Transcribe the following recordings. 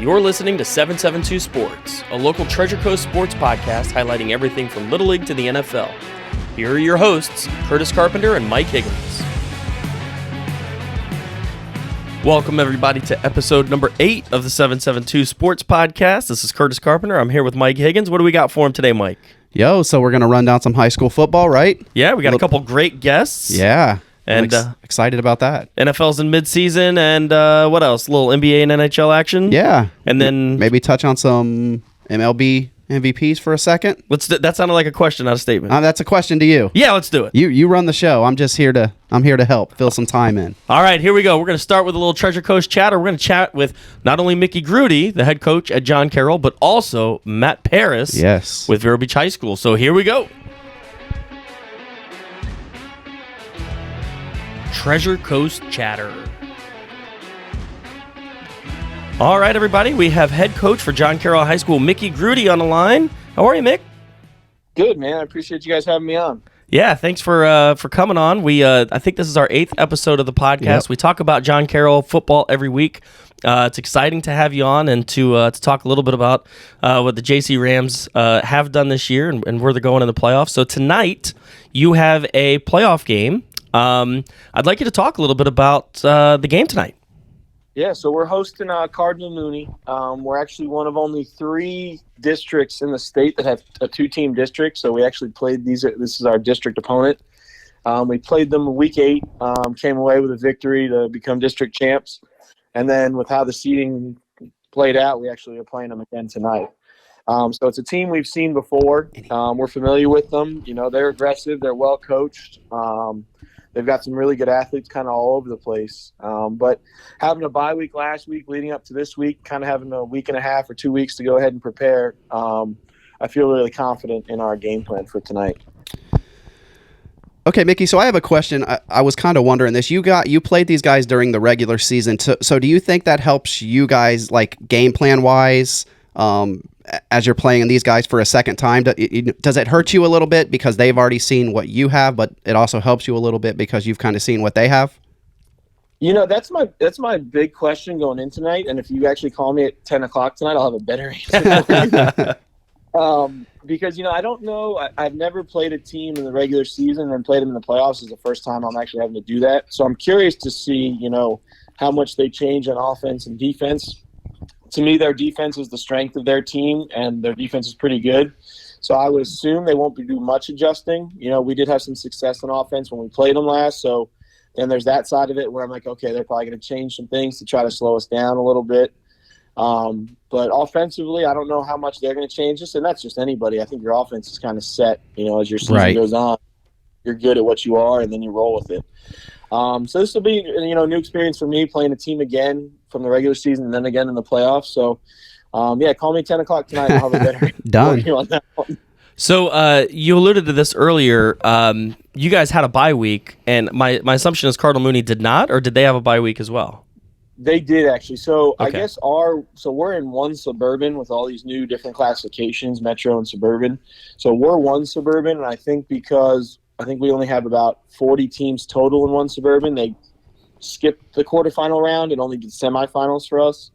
You're listening to 772 Sports, a local Treasure Coast sports podcast highlighting everything from Little League to the NFL. Here are your hosts, Curtis Carpenter and Mike Higgins. Welcome, everybody, to episode number 8 of the 772 Sports podcast. This is Curtis Carpenter. I'm here with Mike Higgins. What do we got for him today, Mike? Yo, so we're going to run down some high school football, right? Yeah, we got a couple great guests. Yeah. And excited about that. NFL's in midseason, and what else? A little NBA and NHL action. Yeah. And then maybe touch on some MLB MVPs for a second. That sounded like a question, not a statement. That's a question to you. Yeah, let's do it. You run the show. I'm here to help fill some time in. All right, here we go. We're going to start with a little Treasure Coast chatter. We're going to chat with not only Mickey Groody, the head coach at John Carroll, but also Matt Parris. Yes. With Vero High School. So here we go. Treasure Coast chatter. All right, everybody. We have head coach for John Carroll High School, Mickey Groody, on the line. How are you, Mick? Good, man. I appreciate you guys having me on. Yeah, thanks for coming on. We I think this is our 8th episode of the podcast. Yep. We talk about John Carroll football every week. It's exciting to have you on and to talk a little bit about what the JC Rams have done this year and where they're going in the playoffs. So tonight you have a playoff game. I'd like you to talk a little bit about the game tonight. Yeah, so we're hosting Cardinal Mooney. We're actually one of only 3 districts in the state that have a 2-team district. So we actually played these. This is our district opponent. We played them week 8, came away with a victory to become district champs. And then with how the seeding played out, we actually are playing them again tonight. So it's a team we've seen before. We're familiar with them. You know, they're aggressive. They're well coached. They've got some really good athletes kind of all over the place. But having a bye week last week leading up to this week, kind of having a week and a half or 2 weeks to go ahead and prepare, I feel really confident in our game plan for tonight. Okay, Mickey, so I have a question. I was kind of wondering this. You played these guys during the regular season. So do you think that helps you guys, like, game plan-wise, as you're playing these guys for a second time? Does it hurt you a little bit because they've already seen what you have, but it also helps you a little bit because you've kind of seen what they have? You know, that's my big question going in tonight. And if you actually call me at 10 o'clock tonight, I'll have a better answer. Because, you know, I don't know. I've never played a team in the regular season and played them in the playoffs. This is the first time I'm actually having to do that. So I'm curious to see, you know, how much they change on offense and defense. To me, their defense is the strength of their team, and their defense is pretty good. So I would assume they won't do much adjusting. You know, we did have some success on offense when we played them last. So then there's that side of it where I'm like, okay, they're probably going to change some things to try to slow us down a little bit. But offensively, I don't know how much they're going to change us, and that's just anybody. I think your offense is kind of set, you know, as your season goes on. You're good at what you are, and then you roll with it. So this will be, you know, a new experience for me playing a team again from the regular season and then again in the playoffs. So, yeah, call me 10 o'clock tonight and I'll have a better done on that one. So you alluded to this earlier. You guys had a bye week, and my assumption is Cardinal Mooney did not, or did they have a bye week as well? They did, actually. So okay. I guess we're in one suburban with all these new different classifications, metro and suburban. So we're one suburban, and I think because we only have about 40 teams total in one suburban, they skipped the quarterfinal round and only did semifinals for us.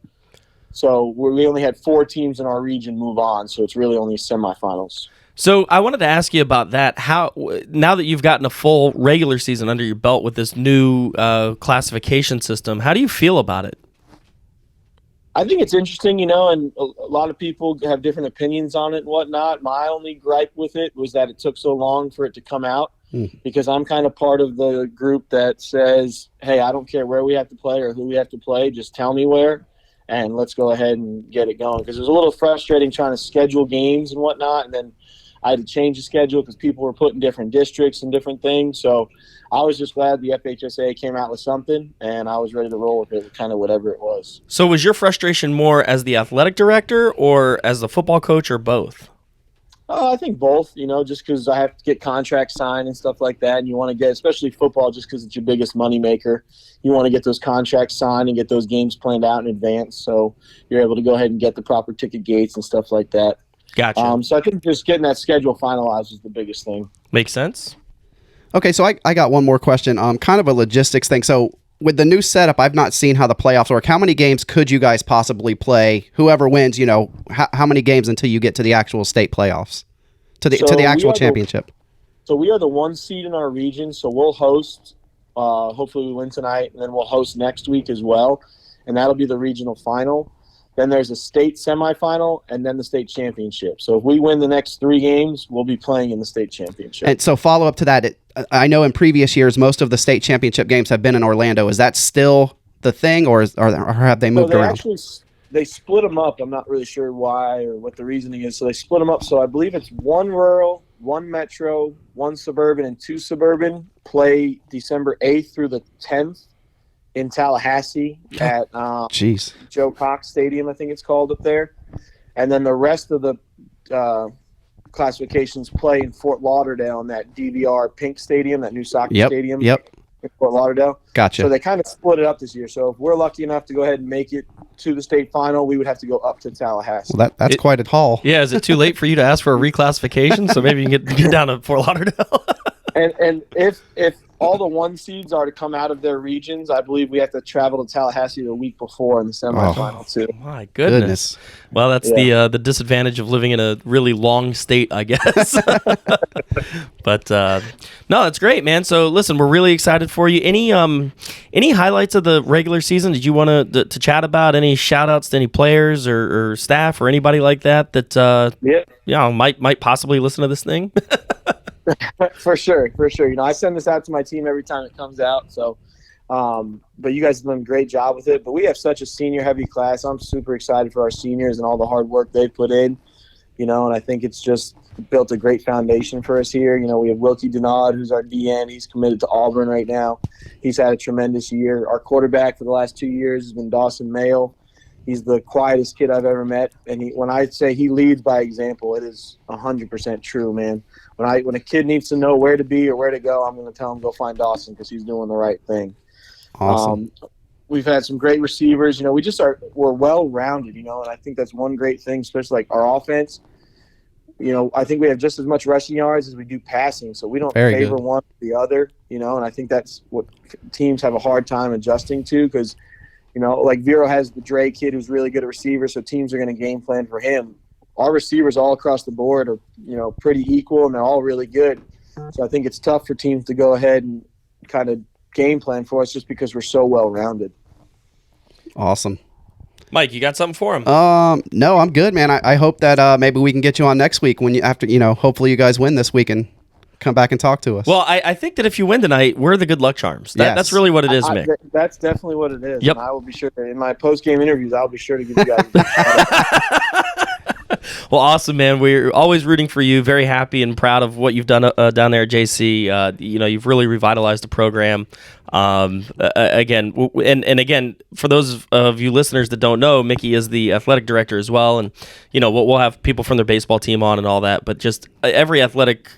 So we only had 4 teams in our region move on, so it's really only semifinals. So I wanted to ask you about that. How, now that you've gotten a full regular season under your belt with this new classification system, how do you feel about it? I think it's interesting, you know, and a lot of people have different opinions on it and whatnot. My only gripe with it was that it took so long for it to come out because I'm kind of part of the group that says, hey, I don't care where we have to play or who we have to play. Just tell me where, and let's go ahead and get it going. Because it was a little frustrating trying to schedule games and whatnot, and then I had to change the schedule because people were put in different districts and different things. So I was just glad the FHSA came out with something, and I was ready to roll with it, kind of whatever it was. So was your frustration more as the athletic director or as the football coach, or both? I think both, you know, just because I have to get contracts signed and stuff like that, and you want to get, especially football, just because it's your biggest moneymaker, you want to get those contracts signed and get those games planned out in advance so you're able to go ahead and get the proper ticket gates and stuff like that. Gotcha. So I think just getting that schedule finalized is the biggest thing. Makes sense. Okay, so I got one more question. Kind of a logistics thing. So with the new setup, I've not seen how the playoffs work. How many games could you guys possibly play? Whoever wins, how many games until you get to the actual state playoffs, to the actual championship? So we are the 1 seed in our region. So we'll host. Hopefully we win tonight, and then we'll host next week as well, and that'll be the regional final. Then there's a state semifinal, and then the state championship. So if we win the next 3 games, we'll be playing in the state championship. And so follow up to that, I know in previous years most of the state championship games have been in Orlando. Is that still the thing, or have they moved around? They split them up. I'm not really sure why or what the reasoning is. So they split them up. So I believe it's 1 rural, 1 metro, 1 suburban, and 2 suburban play December 8th through the 10th in Tallahassee at Joe Cox Stadium, I think it's called up there. And then the rest of the classifications play in Fort Lauderdale in that DVR Pink Stadium, that new soccer stadium in Fort Lauderdale. Gotcha. So they kind of split it up this year. So if we're lucky enough to go ahead and make it to the state final, we would have to go up to Tallahassee. Well, that's quite a haul. Yeah, is it too late for you to ask for a reclassification so maybe you can get down to Fort Lauderdale? and if all the 1 seeds are to come out of their regions, I believe we have to travel to Tallahassee the week before in the semifinal too. My goodness. Well, that's the disadvantage of living in a really long state, I guess. But no, that's great, man. So listen, we're really excited for you. Any highlights of the regular season did you want to chat about? Any shout outs to any players or staff or anybody like that might possibly listen to this thing? For sure. I send this out to my team every time it comes out. So, but you guys have done a great job with it. But we have such a senior-heavy class. I'm super excited for our seniors and all the hard work they've put in. And I think it's just built a great foundation for us here. We have Wilkie Denard, who's our DN. He's committed to Auburn right now. He's had a tremendous year. Our quarterback for the last 2 years has been Dawson Mayo. He's the quietest kid I've ever met, and when I say he leads by example, it is 100% true, man. When a kid needs to know where to be or where to go, I'm going to tell him go find Dawson because he's doing the right thing. Awesome. We've had some great receivers. We're well-rounded, and I think that's one great thing, especially like our offense. I think we have just as much rushing yards as we do passing, so we don't favor one or the other, and I think that's what teams have a hard time adjusting to because – like Vero has the Dre kid who's really good at receiver, so teams are going to game plan for him. Our receivers all across the board are, pretty equal, and they're all really good. So I think it's tough for teams to go ahead and kind of game plan for us just because we're so well-rounded. Awesome. Mike, you got something for him? No, I'm good, man. I hope that maybe we can get you on next week hopefully you guys win this week and come back and talk to us. Well, I think that if you win tonight, we're the good luck charms. That's really what it is, Mick. That's definitely what it is. Yep. And I will be sure, in my post-game interviews, I'll be sure to give you guys a shout-out. Well, awesome, man. We're always rooting for you. Very happy and proud of what you've done down there at JC. You've really revitalized the program. Again, for those of you listeners that don't know, Mickey is the athletic director as well, and we'll have people from their baseball team on and all that. But just every athletic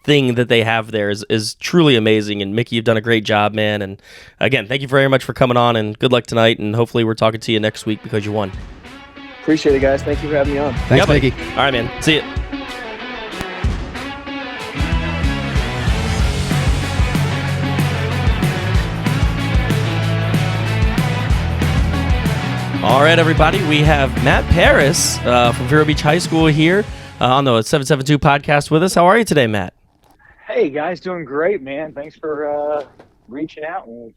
thing that they have there is truly amazing. And Mickey, you've done a great job, man. And again, thank you very much for coming on, and good luck tonight. And hopefully, we're talking to you next week because you won. Appreciate it, guys. Thank you for having me on. Thanks, Mickey. All right, man. See you. All right, everybody. We have Matt Parris from Vero Beach High School here on the 772 podcast with us. How are you today, Matt? Hey, guys. Doing great, man. Thanks for reaching out and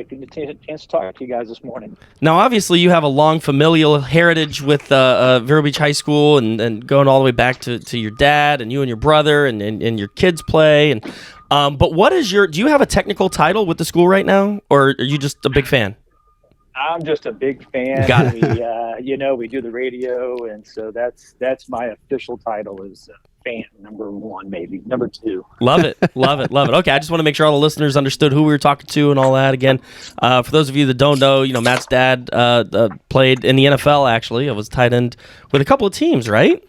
getting a chance to talk to you guys this morning. Now, obviously, you have a long familial heritage with Vero Beach High School and going all the way back to your dad and you and your brother and your kids play. But what is do you have a technical title with the school right now, or are you just a big fan? I'm just a big fan. Got it. We do the radio, and so that's my official title is fan number 1, maybe number 2. Love it. Okay, I just want to make sure all the listeners understood who we were talking to and all that. Again, for those of you that don't know, Matt's dad played in the NFL. Actually, I was tight end with a couple of teams, right?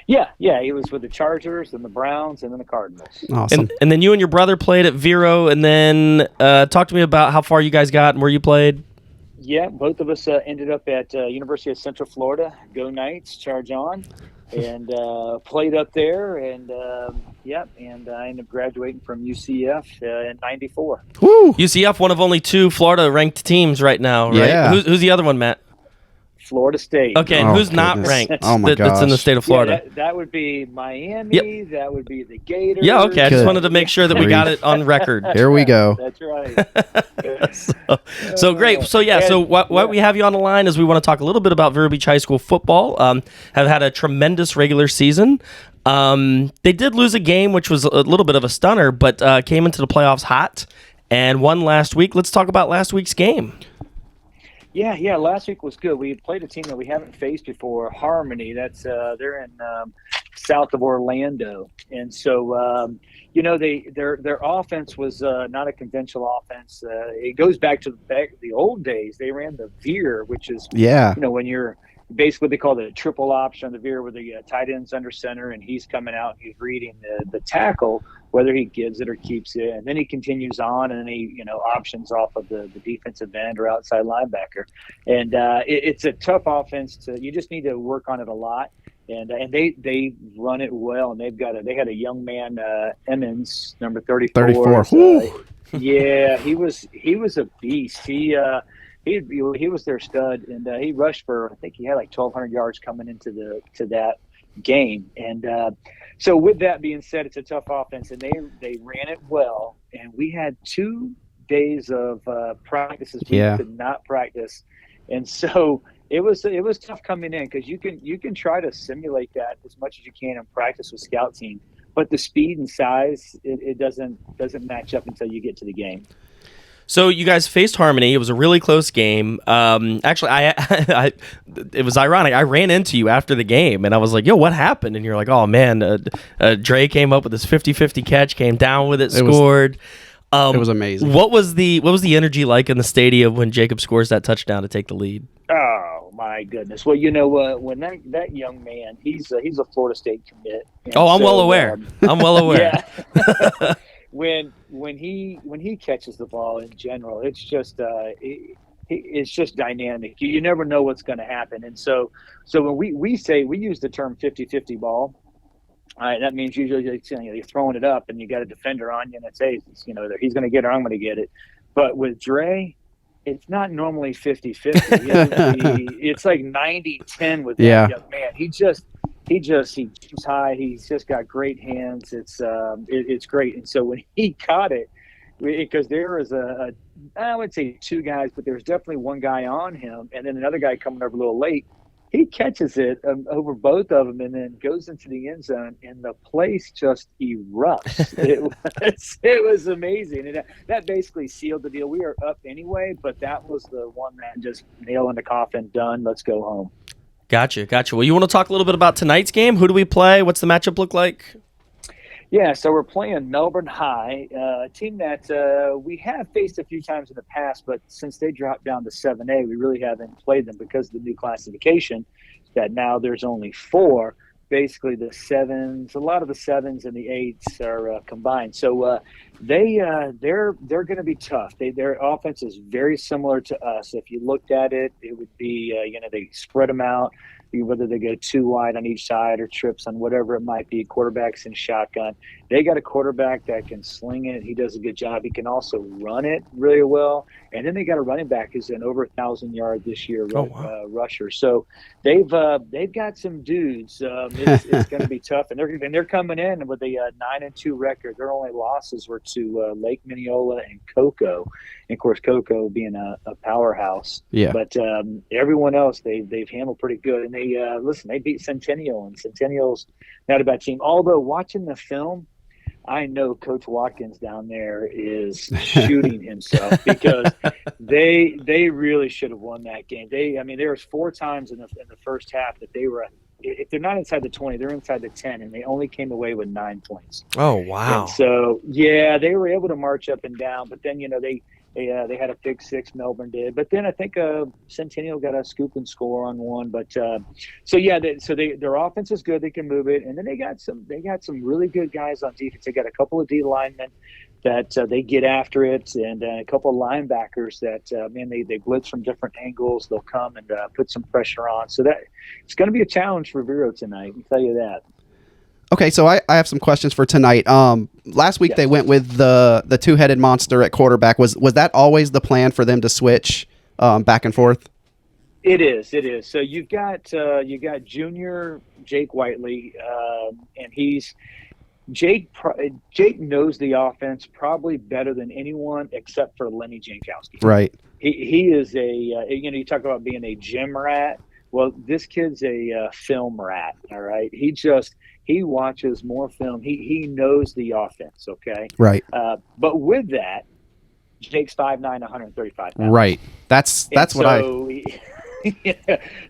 Yeah, he was with the Chargers and the Browns and then the Cardinals. Awesome. And then you and your brother played at Vero, and then talk to me about how far you guys got and where you played. Yeah, both of us ended up at University of Central Florida. Go Knights, charge on, and played up there. And Yep, and I ended up graduating from UCF in '94. Woo! UCF, one of only 2 Florida-ranked teams right now, right? Yeah. Who's the other one, Matt? Florida State. Okay, and Oh, who's not goodness. ranked Oh, my that's in the gosh. state of Florida? Yeah, that would be Miami. Yep. That would be the Gators. Yeah, okay. I just Good. wanted to make sure that we got it on record. Here we go. That's right. So great. So yeah. So what we have you on the line is we want to talk a little bit about Vero Beach High School football. Have had a tremendous regular season. They did lose a game, which was a little bit of a stunner, but came into the playoffs hot and won last week. Let's talk about last week's game. Yeah. Last week was good. We played a team that we haven't faced before, Harmony. That's they're in south of Orlando, and so their offense was not a conventional offense. It goes back to the old days. They ran the veer, which is when you're basically they call it a triple option on the veer, where the tight end's under center and he's coming out and he's reading the tackle, whether he gives it or keeps it, and then he continues on and then he options off of the defensive end or outside linebacker, and it's a tough offense. You just need to work on it a lot, and they run it well, and they had a young man, Emmons, number 34. Yeah, he was a beast. He was their stud, and he rushed for, I think he had like 1,200 yards coming into that game. And so with that being said, it's a tough offense, and they ran it well. And we had 2 days of practices we could not practice, and so it was tough coming in, because you can try to simulate that as much as you can in practice with scout team, but the speed and size it doesn't match up until you get to the game. So you guys faced Harmony. It was a really close game. Actually, it was ironic. I ran into you after the game, and I was like, yo, what happened? And you're like, oh, man, Dre came up with this 50-50 catch, came down with it, scored. It was amazing. What was the energy like in the stadium when Jacob scores that touchdown to take the lead? Oh, my goodness. Well, when that young man, he's a Florida State commit. I'm well aware. I'm well aware. Yeah. When he catches the ball in general, it's just dynamic. You never know what's going to happen. And so when we use the term 50-50 ball, that means usually you're throwing it up and you got a defender on you, and it's either he's going to get it or I'm going to get it. But with Dre, it's not normally 50-50. It's like 90-10 with that young man. He jumps high. He's just got great hands. It's great. And so when he caught it, because there was I would say 2 guys, but there's definitely one guy on him, and then another guy coming over a little late. He catches it over both of them and then goes into the end zone, and the place just erupts. It was amazing. And that basically sealed the deal. We were up anyway, but that was the one that just nail in the coffin, done. Let's go home. Gotcha. Well, you want to talk a little bit about tonight's game? Who do we play? What's the matchup look like? Yeah, so we're playing Melbourne High, a team that we have faced a few times in the past, but since they dropped down to 7A, we really haven't played them because of the new classification, that now there's only 4. Basically, the 7s, a lot of the 7s and the 8s are combined. So they're going to be tough. Their offense is very similar to us. If you looked at it, it would be they spread them out, whether they go 2 wide on each side or trips on whatever it might be. Quarterbacks in shotgun. They got a quarterback that can sling it. He does a good job. He can also run it really well. And then they got a running back who's an over 1,000 yard this year rusher. So they've got some dudes. It's going to be tough. And they're coming in with a 9-2 record. Their only losses were to Lake Mineola and Cocoa. And of course, Cocoa being a powerhouse. Yeah. But everyone else they've handled pretty good. And they beat Centennial, and Centennial's not a bad team. Although watching the film, I know Coach Watkins down there is shooting himself because they really should have won that game. There was 4 times in the first half that they were, if they're not inside the 20, they're inside the 10, and they only came away with 9 points. Oh, wow. And so they were able to march up and down, but then they had a pick 6, Melbourne did, but then I think Centennial got a scoop and score on one. But their offense is good; they can move it, and then they got some really good guys on defense. They got a couple of D linemen that they get after it, and a couple of linebackers that they blitz from different angles. They'll come and put some pressure on. So that it's going to be a challenge for Vero tonight. I can tell you that. Okay, so I have some questions for tonight. Last week they went with the two-headed monster at quarterback. Was that always the plan for them to switch back and forth? It is. So you've got junior Jake Whiteley, and Jake knows the offense probably better than anyone except for Lenny Jankowski. Right. He is you talk about being a gym rat. Well, this kid's a film rat. All right. He watches more film. He knows the offense. Okay. Right. But with that, Jake's 5'9", 135 pounds. Right. That's what I.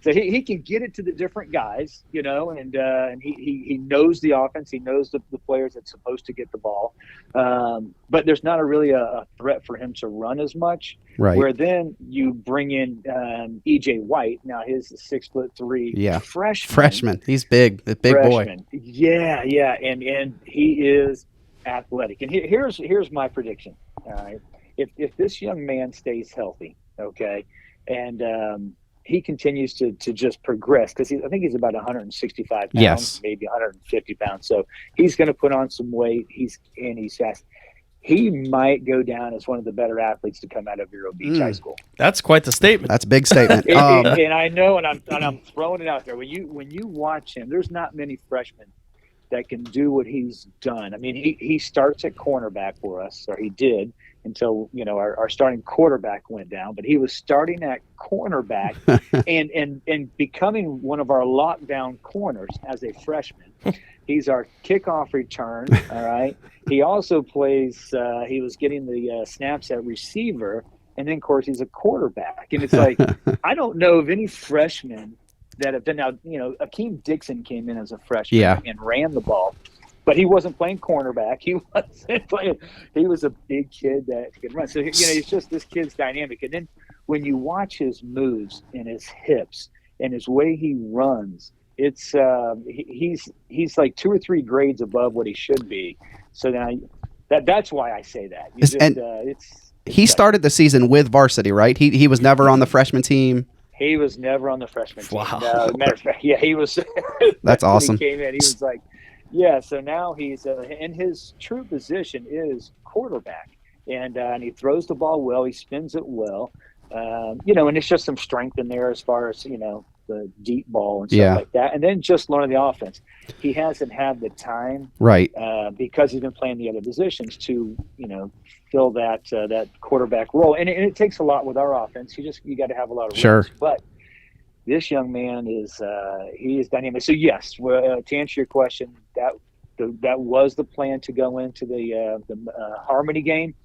So he can get it to the different guys, and he knows the offense. He knows the players that's supposed to get the ball. But there's not really a threat for him to run as much. Right. Where then you bring in E.J. White. Now he's a 6'3" freshman. He's big, a big boy. Yeah, and he is athletic. And here's my prediction. All right, if this young man stays healthy, okay, and he continues to just progress because I think he's about 165 pounds, maybe 150 pounds. So he's going to put on some weight. He's fast. He might go down as one of the better athletes to come out of Vero Beach High School. That's quite the statement. That's a big statement. And I know, and I'm throwing it out there. When you watch him, there's not many freshmen that can do what he's done. I mean, he starts at cornerback for us, or he did, until our starting quarterback went down. But he was starting at cornerback and becoming one of our lockdown corners as a freshman. He's our kickoff return. All right. He also plays. He was getting the snaps at receiver, and then of course he's a quarterback. And it's like I don't know of any freshmen that have been now. Akeem Dixon came in as a freshman and ran the ball. But he wasn't playing cornerback. He wasn't playing. He was a big kid that could run. So it's just this kid's dynamic. And then when you watch his moves and his hips and his way he runs, it's he's like 2 or 3 grades above what he should be. So now that's why I say that. He started the season with varsity, right? He was never on the freshman team. He was never on the freshman team. Wow. No, matter of fact, he was. That's awesome. He came in. He was like. Yeah, so now he's in his true position is quarterback, and he throws the ball well. He spins it well, and it's just some strength in there as far as the deep ball and stuff like that. And then just learning the offense. He hasn't had the time, right? Because he's been playing the other positions to fill that quarterback role, and it takes a lot with our offense. You got to have a lot of reps, but. This young man he is dynamic. So yes, to answer your question, that was the plan to go into the Harmony game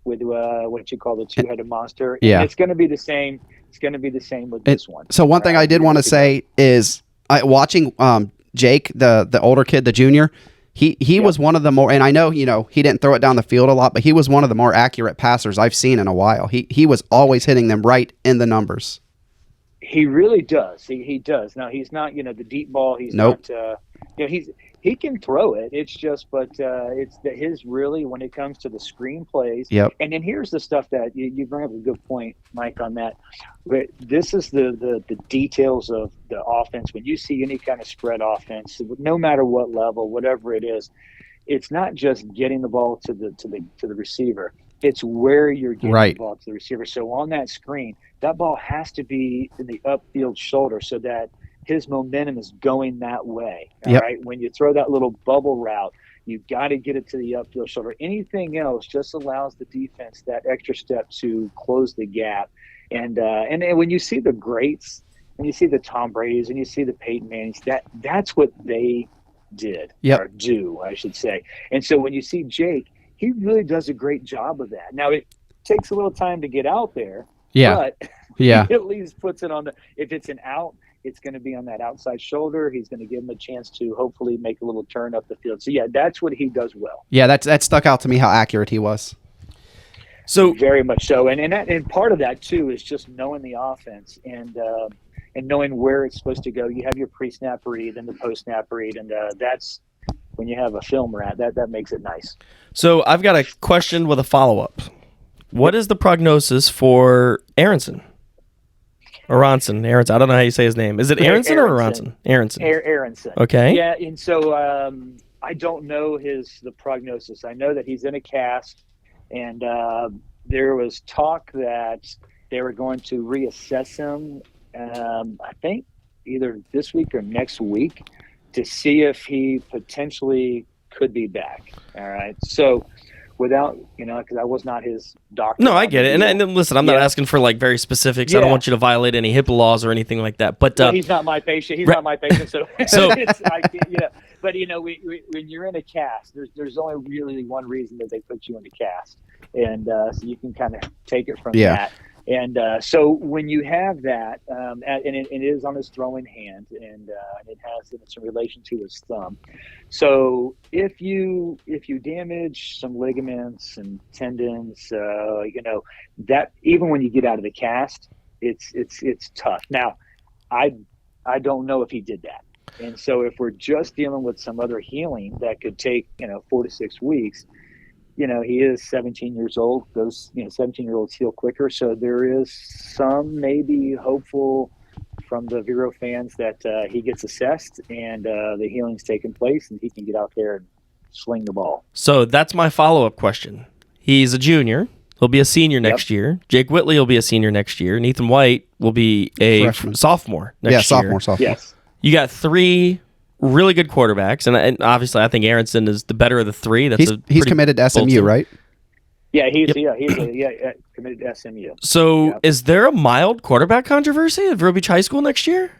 with what you call the two-headed monster. And it's going to be the same. It's going to be the same with this one. So one thing I did want to say is watching Jake, the older kid, the junior. He was one of the more, and I know he didn't throw it down the field a lot, but he was one of the more accurate passers I've seen in a while. He was always hitting them right in the numbers. He really does. He does. Now he's not, the deep ball. He's not. He can throw it. It's just, but it's his really when it comes to the screen plays. Yep. And then here's the stuff that you bring up a good point, Mike, on that. But this is the details of the offense. When you see any kind of spread offense, no matter what level, whatever it is, it's not just getting the ball to the receiver. It's where you're getting the ball to the receiver. So on that screen, that ball has to be in the upfield shoulder so that his momentum is going that way. All right. When you throw that little bubble route, you've got to get it to the upfield shoulder. Anything else just allows the defense that extra step to close the gap. And when you see the greats, when you see the Tom Brady's and you see the Peyton Mannings, that's what they did or do, I should say. And so when you see Jake, he really does a great job of that. Now, it takes a little time to get out there, but he at least puts it on if it's an out, it's going to be on that outside shoulder. He's going to give him a chance to hopefully make a little turn up the field. So, that's what he does well. Yeah, that stuck out to me how accurate he was. So very much so. And part of that, too, is just knowing the offense and knowing where it's supposed to go. You have your pre-snap read and the post-snap read, and that's – when you have a film rat, that makes it nice. So I've got a question with a follow-up. What is the prognosis for Aronson? Aronson. I don't know how you say his name. Is it Aronson or Aronson? Aronson. Aronson. Okay. Yeah, and so I don't know the prognosis. I know that he's in a cast, and there was talk that they were going to reassess him. I think either this week or next week to see if he potentially could be back. All right, so. Without, because I was not his doctor. No, I get it. And listen, I'm not asking for like very specifics. I don't want you to violate any HIPAA laws or anything like that. But he's not my patient. He's not my patient. So But when you're in a cast, there's only really one reason that they put you in the cast, and so you can kind of take it from that. And so when you have that, and it is on his throwing hand, and it has some relation to his thumb. So if you damage some ligaments and tendons, that even when you get out of the cast, it's tough. Now, I don't know if he did that, and so if we're just dealing with some other healing that could take 4 to 6 weeks. He is 17 years old. Those 17-year-olds heal quicker. So there is some maybe hopeful from the Vero fans that he gets assessed and the healing's taking place and he can get out there and sling the ball. So that's my follow-up question. He's a junior. He'll be a senior next year. Jake Whitley will be a senior next year. And Ethan White will be a sophomore next year. Sophomore. Yes. You got 3 really good quarterbacks, and obviously I think Aronson is the better of the 3. He's committed to SMU, right? Yeah, he's committed to SMU. So is there a mild quarterback controversy at Vero Beach High School next year?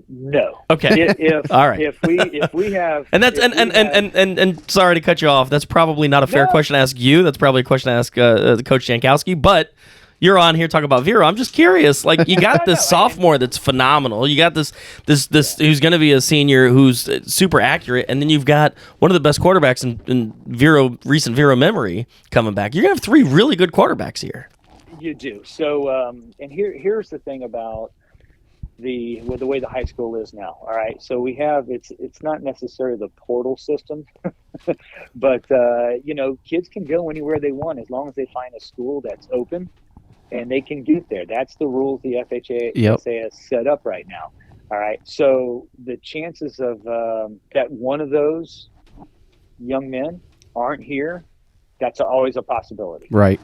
No. Okay. All right. If we have and sorry to cut you off. That's probably not a fair question to ask you. That's probably a question to ask Coach Jankowski, but you're on here talking about Vero. I'm just curious. Like, you got this sophomore that's phenomenal. You got this who's going to be a senior who's super accurate, and then you've got one of the best quarterbacks in recent Vero memory coming back. You're going to have 3 really good quarterbacks here. You do. So, and here's the thing about the way the high school is now. All right. So we have it's not necessarily the portal system, but kids can go anywhere they want as long as they find a school that's open. And they can get there. That's the rules the FHA has set up right now. All right. So the chances of that one of those young men aren't here, that's always a possibility. Right.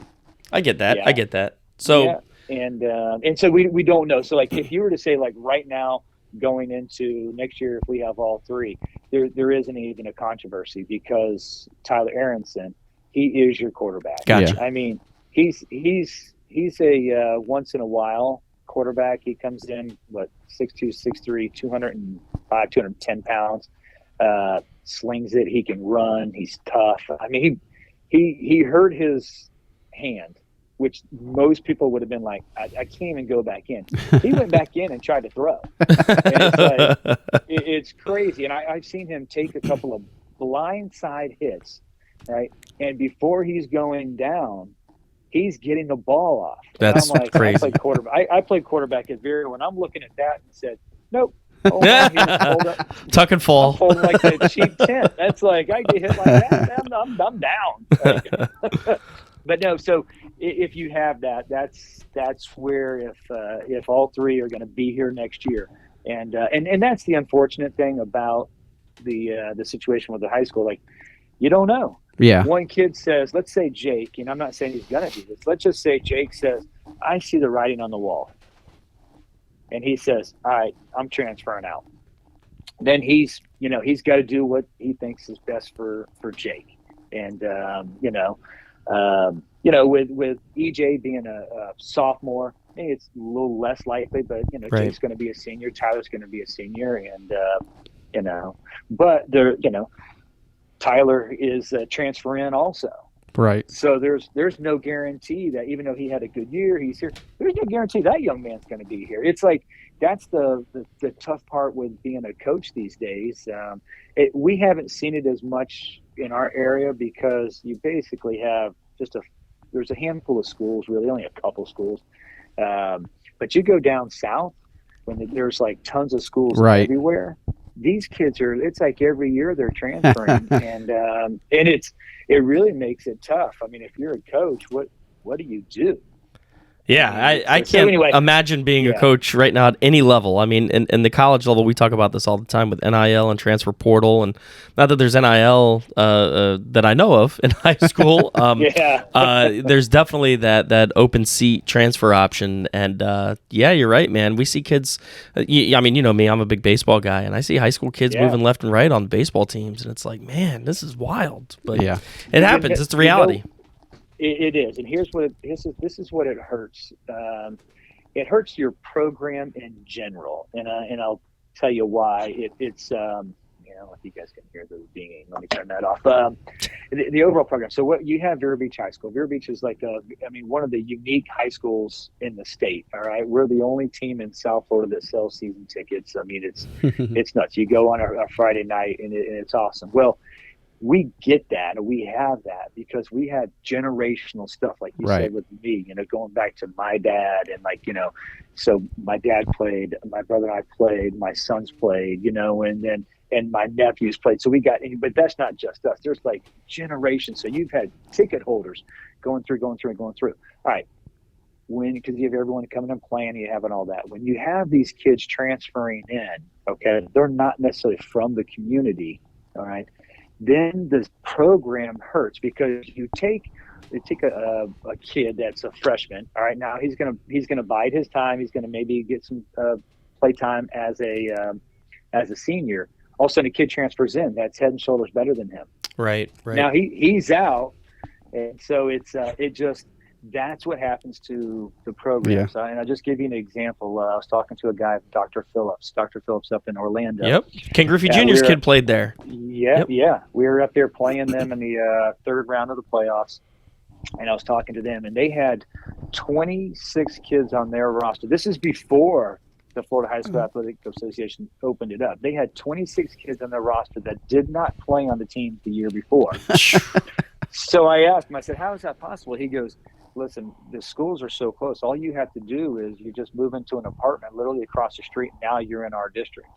I get that. Yeah. I get that. So and so we don't know. So like if you were to say like right now going into next year, if we have all 3, there isn't even a controversy because Tyler Aronson, he is your quarterback. Gotcha. I mean, he's a once in a while quarterback. He comes in 6'2", 6'3", 205, 210 pounds, slings it. He can run. He's tough. I mean, he hurt his hand, which most people would have been like, I can't even go back in. He went back in and tried to throw. And it's crazy. And I've seen him take a couple of blindside hits, right? And before he's going down, he's getting the ball off. That's crazy. I played quarterback at Vero, and I'm looking at that and said, nope. Hold on, tuck and fall. I'm folding like a cheap tent. That's like, I get hit like that, I'm down. But no, so if you have that, that's where if all 3 are going to be here next year, and that's the unfortunate thing about the situation with the high school. Like, you don't know. Yeah. One kid says, let's say Jake, and I'm not saying he's going to do this. Let's just say Jake says, I see the writing on the wall. And he says, all right, I'm transferring out. Then he's got to do what he thinks is best for Jake. And, with EJ being a sophomore, maybe it's a little less likely, but, right. Jake's going to be a senior. Tyler's going to be a senior. And, but they're, Tyler is transferring also. Right. So there's no guarantee that even though he had a good year, he's here. There's no guarantee that young man's going to be here. It's like that's the tough part with being a coach these days. We haven't seen it as much in our area because you basically have there's a handful of schools, really only a couple schools. But you go down south when there's like tons of schools everywhere. These kids it's like every year they're transferring and it really makes it tough. I mean, if you're a coach, what do you do? Yeah, I So can't anyway, imagine being a coach right now at any level. I mean, in the college level, we talk about this all the time with NIL and transfer portal, and not that there's NIL that I know of in high school. There's definitely that open seat transfer option, and yeah, you're right, man. We see kids. I mean, you know me, I'm a big baseball guy, and I see high school kids moving left and right on baseball teams, and it's like, man, this is wild. But it happens. It's the reality. It is, and this is what it hurts. It hurts your program in general, and I'll tell you why. It's if you guys can hear the dinging, let me turn that off. The overall program. So what you have, Vero Beach High School. Vero Beach is like one of the unique high schools in the state. All right, we're the only team in South Florida that sells season tickets. I mean, it's nuts. You go on a Friday night, and it's awesome. Well, we get that, and we have that because we had generational stuff, like you said with me, going back to my dad, and so my dad played, my brother and I played, my sons played, and my nephews played. So we got, but that's not just us. There's like generations. So you've had ticket holders going through. All right. Because you have everyone coming and playing, you have all that. When you have these kids transferring in, okay, they're not necessarily from the community, all right, then the program hurts because you take a kid that's a freshman. All right, now he's gonna bide his time. He's gonna maybe get some play time as a senior. All of a sudden, a kid transfers in that's head and shoulders better than him. Right. Now he's out, and so that's what happens to the program. Yeah. So, and I'll just give you an example. I was talking to a guy, Dr. Phillips up in Orlando. Yep. Ken Griffey Jr.'s kid played there. Yeah. We were up there playing them in the third round of the playoffs, and I was talking to them, and they had 26 kids on their roster. This is before the Florida High School Athletic Association opened it up. They had 26 kids on their roster that did not play on the team the year before. So I asked him, I said, how is that possible? He goes, listen, the schools are so close. All you have to do is you just move into an apartment literally across the street. And now you're in our district.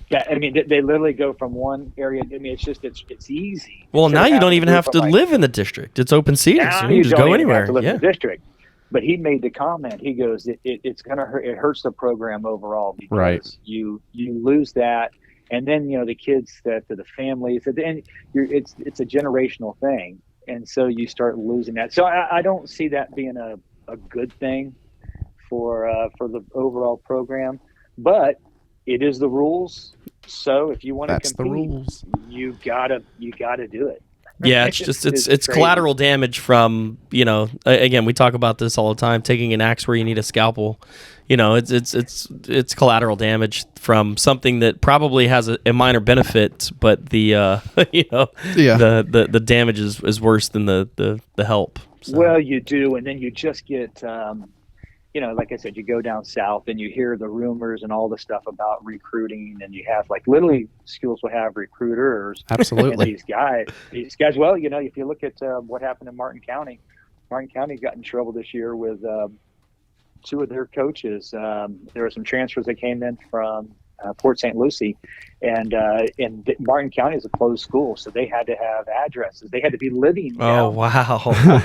Yeah, I mean, they literally go from one area. I mean, it's easy. Well, now you don't even have to live in the district. It's open seating, so you can just go anywhere. Have to live in the district. But he made the comment. He goes, it's gonna hurt. It hurts the program overall because you lose that, and then the kids the families, and then it's a generational thing. And so you start losing that. So I don't see that being a good thing for the overall program. But it is the rules. So if you want to compete, the rules. You gotta do it. Yeah, it's collateral damage from, again, we talk about this all the time, taking an axe where you need a scalpel. It's collateral damage from something that probably has a minor benefit, but the the damage is worse than the help. So. Well, you do, and then you just get like I said, you go down south and you hear the rumors and all the stuff about recruiting, and you have literally schools will have recruiters. Absolutely. And these guys. Well, if you look at what happened in Martin County got in trouble this year with two of their coaches. There were some transfers that came in from Port St. Lucie, and Martin County is a closed school, so they had to have addresses. They had to be living. Oh, wow.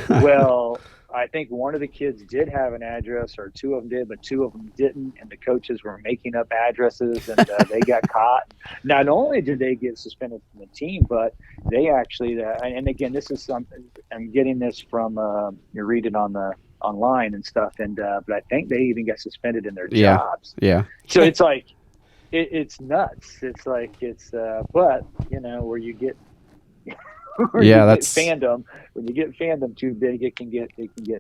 Well, I think one of the kids did have an address, or two of them did, but two of them didn't, and the coaches were making up addresses, and they got caught. Not only did they get suspended from the team, but they actually, and again, this is something, I'm getting this from, you read it online and stuff, and but I think they even got suspended in their jobs. Yeah. So it's like, it's nuts. It's like, but, where you get... fandom. When you get fandom too big, it can get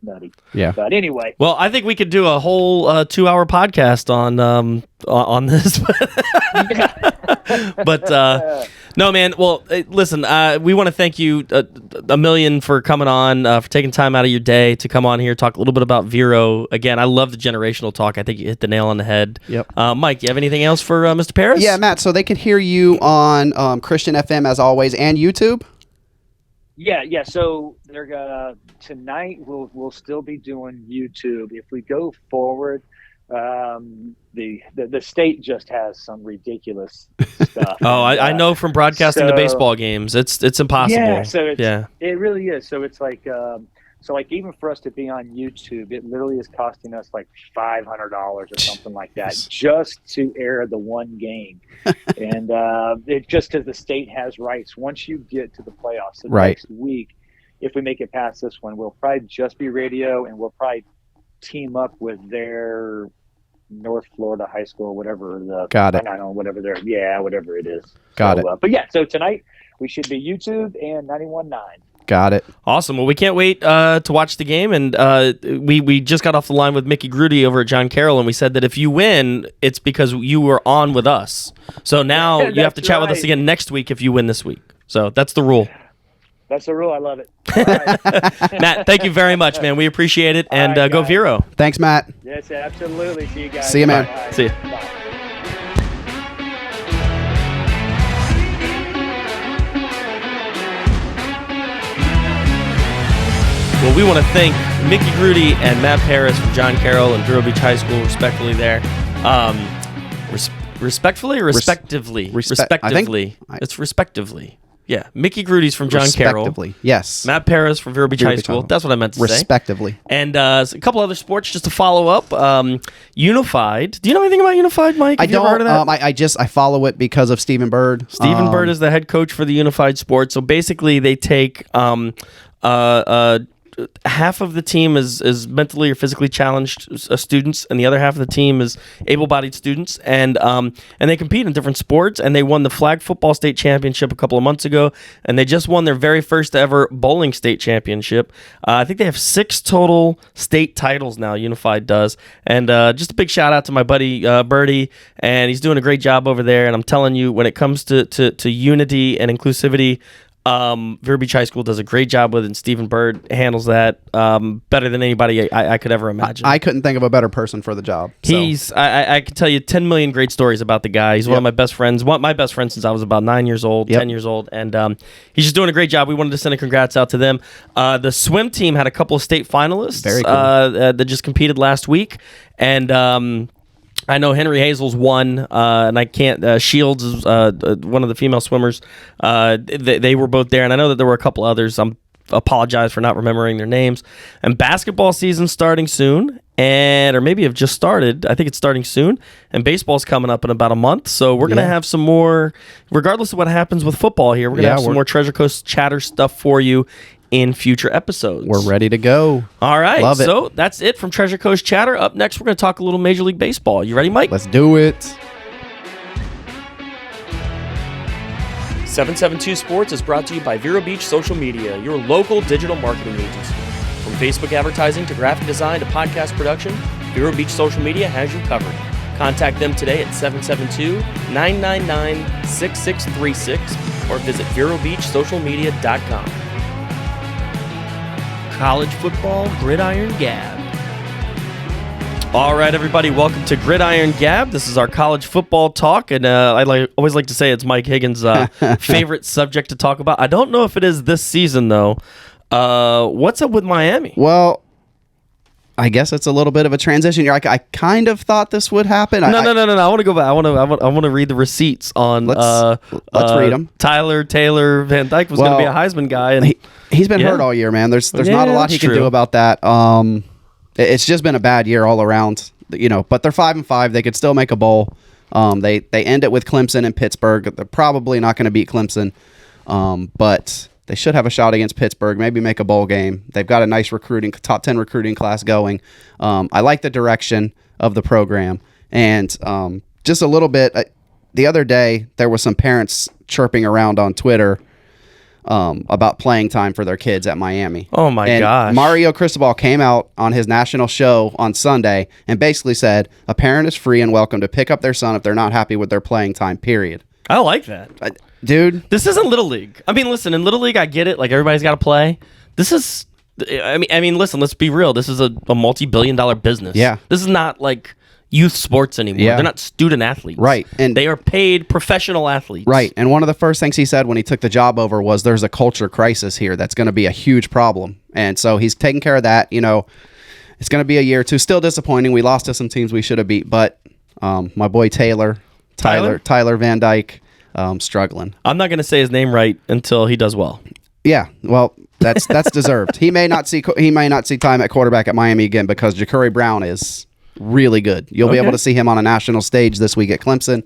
nutty. Yeah. But anyway. Well, I think we could do a whole 2-hour podcast on this. But no, man. Well, listen. We want to thank you a million for coming on, for taking time out of your day to come on here, talk a little bit about Vero. Again, I love the generational talk. I think you hit the nail on the head. Yep. Mike, you have anything else for Mr. Parris? Yeah, Matt. So they can hear you on Christian FM as always and YouTube. Yeah. So they're tonight. We'll still be doing YouTube. If we go forward, the state just has some ridiculous stuff. I know from broadcasting the baseball games, it's impossible. Yeah, so it really is. So it's like So like even for us to be on YouTube, it literally is costing us like $500 or something like that just to air the one game. And it just because the state has rights. Once you get to the playoffs, the next week, if we make it past this one, we'll probably just be radio, and we'll probably team up with their North Florida High School, whatever Got it. I don't know, whatever whatever it is. Got it. But yeah, so tonight we should be YouTube and 91.9. Got it. Awesome. Well, we can't wait to watch the game, and we just got off the line with Mickey Groody over at John Carroll, and we said that if you win, it's because you were on with us. So now you have to chat with us again next week if you win this week. So that's the rule. That's the rule. I love it. All right. Matt, thank you very much, man. We appreciate it, and right, go Vero. Thanks, Matt. Yes, absolutely. See you guys. See you, man. Bye. See you. Bye. Well, we want to thank Mickey Groody and Matt Parris from John Carroll and Vero Beach High School, respectively there. Respectively or respectively? Respectively. It's respectively. Yeah. Mickey Groody's from John Carroll. Respectively, yes. Matt Parris from Vero Beach High School. That's what I meant to say. Respectively. And a couple other sports just to follow up. Unified. Do you know anything about Unified, Mike? Have you ever heard of that? I follow it because of Stephen Bird. Stephen Bird is the head coach for the Unified Sport. So basically, they take half of the team is mentally or physically challenged students, and the other half of the team is able-bodied students, and they compete in different sports. And they won the flag football state championship a couple of months ago, and they just won their very first ever bowling state championship. I think they have 6 total state titles now. Unified does, and just a big shout out to my buddy Birdie, and he's doing a great job over there. And I'm telling you, when it comes to unity and inclusivity, Vero Beach High School does a great job with it, and Stephen Bird handles that better than anybody I could ever imagine. I couldn't think of a better person for the job. So. I could tell you 10 million great stories about the guy. He's one of my best friends. My best friend since I was about 9 years old, 10 years old, and he's just doing a great job. We wanted to send a congrats out to them. The swim team had a couple of state finalists that just competed last week, and I know Henry Hazel's won, and I can't. Shields is one of the female swimmers. They were both there, and I know that there were a couple others. I apologize for not remembering their names. And basketball season starting soon, or maybe have just started. I think it's starting soon. And baseball's coming up in about a month, so we're gonna have some more. Regardless of what happens with football here, we're gonna have some more Treasure Coast chatter stuff for you in future episodes. We're ready to go. All right. Love it. So that's it from Treasure Coast Chatter. Up next, we're going to talk a little Major League Baseball. You ready, Mike? Let's do it. 772 Sports is brought to you by Vero Beach Social Media, your local digital marketing agency. From Facebook advertising to graphic design to podcast production, Vero Beach Social Media has you covered. Contact them today at 772-999-6636 or visit VeroBeachSocialMedia.com. College football Gridiron Gab. All right, everybody, welcome to Gridiron Gab. This is our college football talk, and I always like to say it's Mike Higgins' favorite subject to talk about. I don't know if it is this season, though. What's up with Miami? Well, I guess it's a little bit of a transition. You're like, I kind of thought this would happen. No. I want to go back. I want to read the receipts on. Let's read them. Taylor Van Dyke was going to be a Heisman guy, and he's been hurt all year, man. There's not a lot he can do about that. It's just been a bad year all around, But they're 5-5. They could still make a bowl. They end it with Clemson and Pittsburgh. They're probably not going to beat Clemson, but they should have a shot against Pittsburgh. Maybe make a bowl game. They've got a nice top 10 recruiting class going. I like the direction of the program, and just a little bit. The other day there was some parents chirping around on Twitter about playing time for their kids at Miami. Oh my gosh. Mario Cristobal came out on his national show on Sunday and basically said a parent is free and welcome to pick up their son if they're not happy with their playing time, period. I like that. Dude. This isn't Little League. I mean, listen, in Little League, I get it. Like, everybody's got to play. This is, I mean, listen, let's be real. This is a multi-billion-dollar business. Yeah. This is not like youth sports anymore. Yeah. They're not student athletes. Right. And they are paid professional athletes. Right. And one of the first things he said when he took the job over was there's a culture crisis here that's going to be a huge problem. And so he's taking care of that. It's going to be a year or two. Still disappointing. We lost to some teams we should have beat. But my boy Tyler Van Dyke, struggling. I'm not going to say his name right until he does well. Yeah. Well, That's deserved. He may not see time at quarterback at Miami again because Ja'Cory Brown is really good. You'll be able to see him on a national stage this week at Clemson,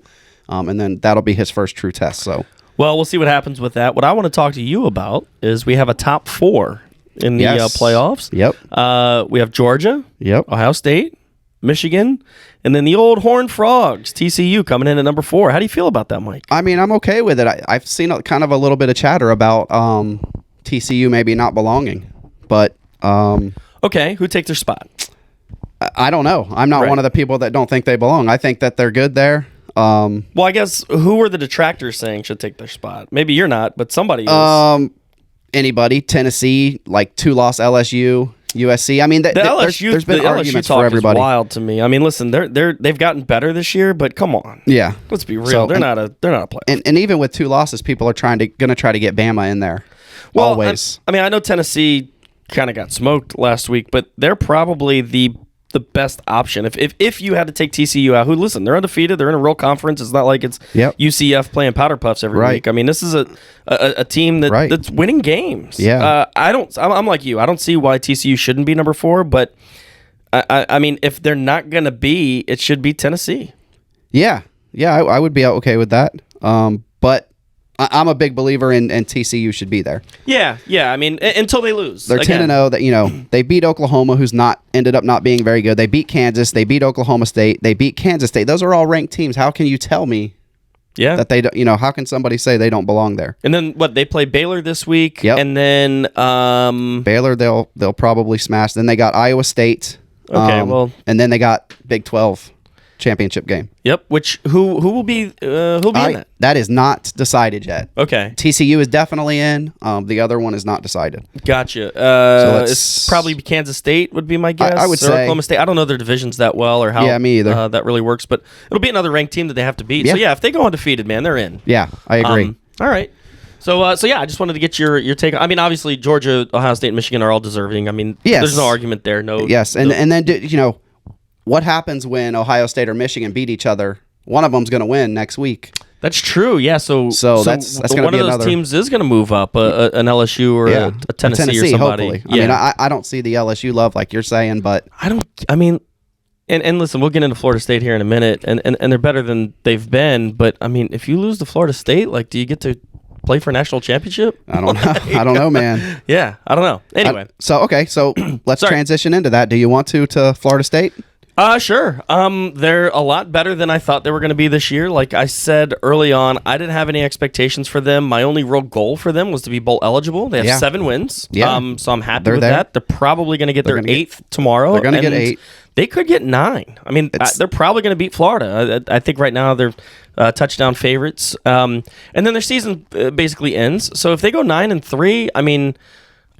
and then that'll be his first true test. So, well, we'll see what happens with that. What I want to talk to you about is we have a top 4 in the playoffs. Yep. We have Georgia. Yep. Ohio State, Michigan, and then the old Horned Frogs, TCU, coming in at number 4. How do you feel about that, Mike? I mean, I'm okay with it. I've seen kind of a little bit of chatter about TCU maybe not belonging, but okay, who take their spot? I don't know. I'm not one of the people that don't think they belong. I think that they're good there. Well, I guess who are the detractors saying should take their spot? Maybe you're not, but somebody is. Anybody. Tennessee, like 2-loss LSU, USC. I mean, there's been arguments for everybody. Is wild to me. I mean, listen, they've gotten better this year, but come on. Yeah, let's be real. So, they're not a player. And even with 2 losses, people are going to try to get Bama in there. Well, always. I mean, I know Tennessee kind of got smoked last week, but they're probably the best option. If you had to take TCU out, listen, they're undefeated, they're in a real conference. It's not like it's UCF playing powder puffs every week. I mean, this is a team that's winning games. Yeah. I'm like you. I don't see why TCU shouldn't be number 4, but I mean, if they're not going to be, it should be Tennessee. Yeah. I would be okay with that. But I'm a big believer in TCU should be there. Yeah. I mean, until they lose. They're 10-0. That they beat Oklahoma, who's ended up not being very good. They beat Kansas. They beat Oklahoma State. They beat Kansas State. Those are all ranked teams. How can you tell me? Yeah. That they don't, how can somebody say they don't belong there? And then they play Baylor this week. Yep. And then Baylor they'll probably smash. Then they got Iowa State. Okay. And then they got Big 12 championship game. Yep. Which who will be in that? That is not decided yet. Okay. TCU is definitely in. The other one is not decided. Gotcha. It's probably Kansas State would be my guess. I would say Oklahoma State. I don't know their divisions that well or how. Yeah, me either. That really works, but it'll be another ranked team that they have to beat. Yeah. So yeah, if they go undefeated, man, they're in. Yeah, I agree. All right. So yeah, I just wanted to get your take. I mean, obviously Georgia, Ohio State, and Michigan are all deserving. I mean, there's no argument there. No. Yes, and then what happens when Ohio State or Michigan beat each other? One of them's going to win next week. That's true. Yeah. So that's going to be one of those teams is going to move up. An LSU or a Tennessee or somebody. Hopefully. Yeah. I mean, I don't see the LSU love like you're saying, but I mean, and listen, we'll get into Florida State here in a minute, and they're better than they've been. But I mean, if you lose to Florida State, like, do you get to play for a national championship? I don't know. I don't know, man. Yeah, I don't know. Anyway, so let's transition into that. Do you want to Florida State? Sure. They're a lot better than I thought they were going to be this year. Like I said early on, I didn't have any expectations for them. My only real goal for them was to be bowl eligible. They have 7 wins. Yeah. So I'm happy with that. They're probably going to get their 8th tomorrow. They're going to get 8. They could get 9. I mean, they're probably going to beat Florida. I think right now they're touchdown favorites. And then their season basically ends. So if they go 9-3, I mean,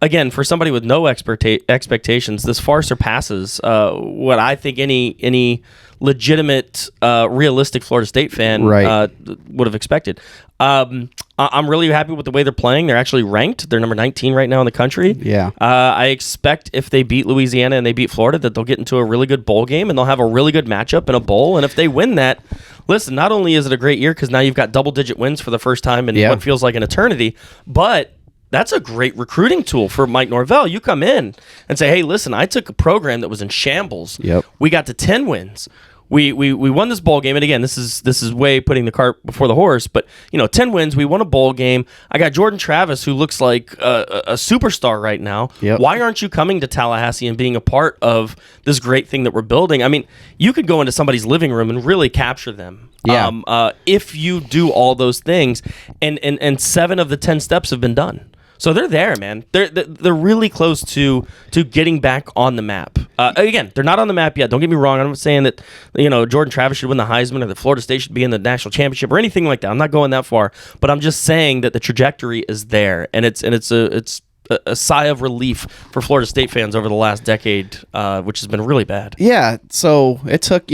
again, for somebody with no expectations, this far surpasses what I think any legitimate, realistic Florida State fan would have expected. I'm really happy with the way they're playing. They're actually ranked. They're number 19 right now in the country. Yeah. I expect if they beat Louisiana and they beat Florida that they'll get into a really good bowl game and they'll have a really good matchup in a bowl. And if they win that, listen, not only is it a great year because now you've got double-digit wins for the first time in what feels like an eternity, but that's a great recruiting tool for Mike Norvell. You come in and say, hey, listen, I took a program that was in shambles. Yep. We got to 10 wins. We won this bowl game, and again, this is way putting the cart before the horse. But 10 wins, we won a bowl game. I got Jordan Travis, who looks like a superstar right now. Yep. Why aren't you coming to Tallahassee and being a part of this great thing that we're building? I mean, you could go into somebody's living room and really capture them. Yeah. If you do all those things, and 7 of the 10 steps have been done. So they're there, man. They're really close to getting back on the map. Again, they're not on the map yet. Don't get me wrong. I'm not saying that Jordan Travis should win the Heisman or that Florida State should be in the national championship or anything like that. I'm not going that far. But I'm just saying that the trajectory is there, and it's a sigh of relief for Florida State fans over the last decade, which has been really bad. Yeah. So it took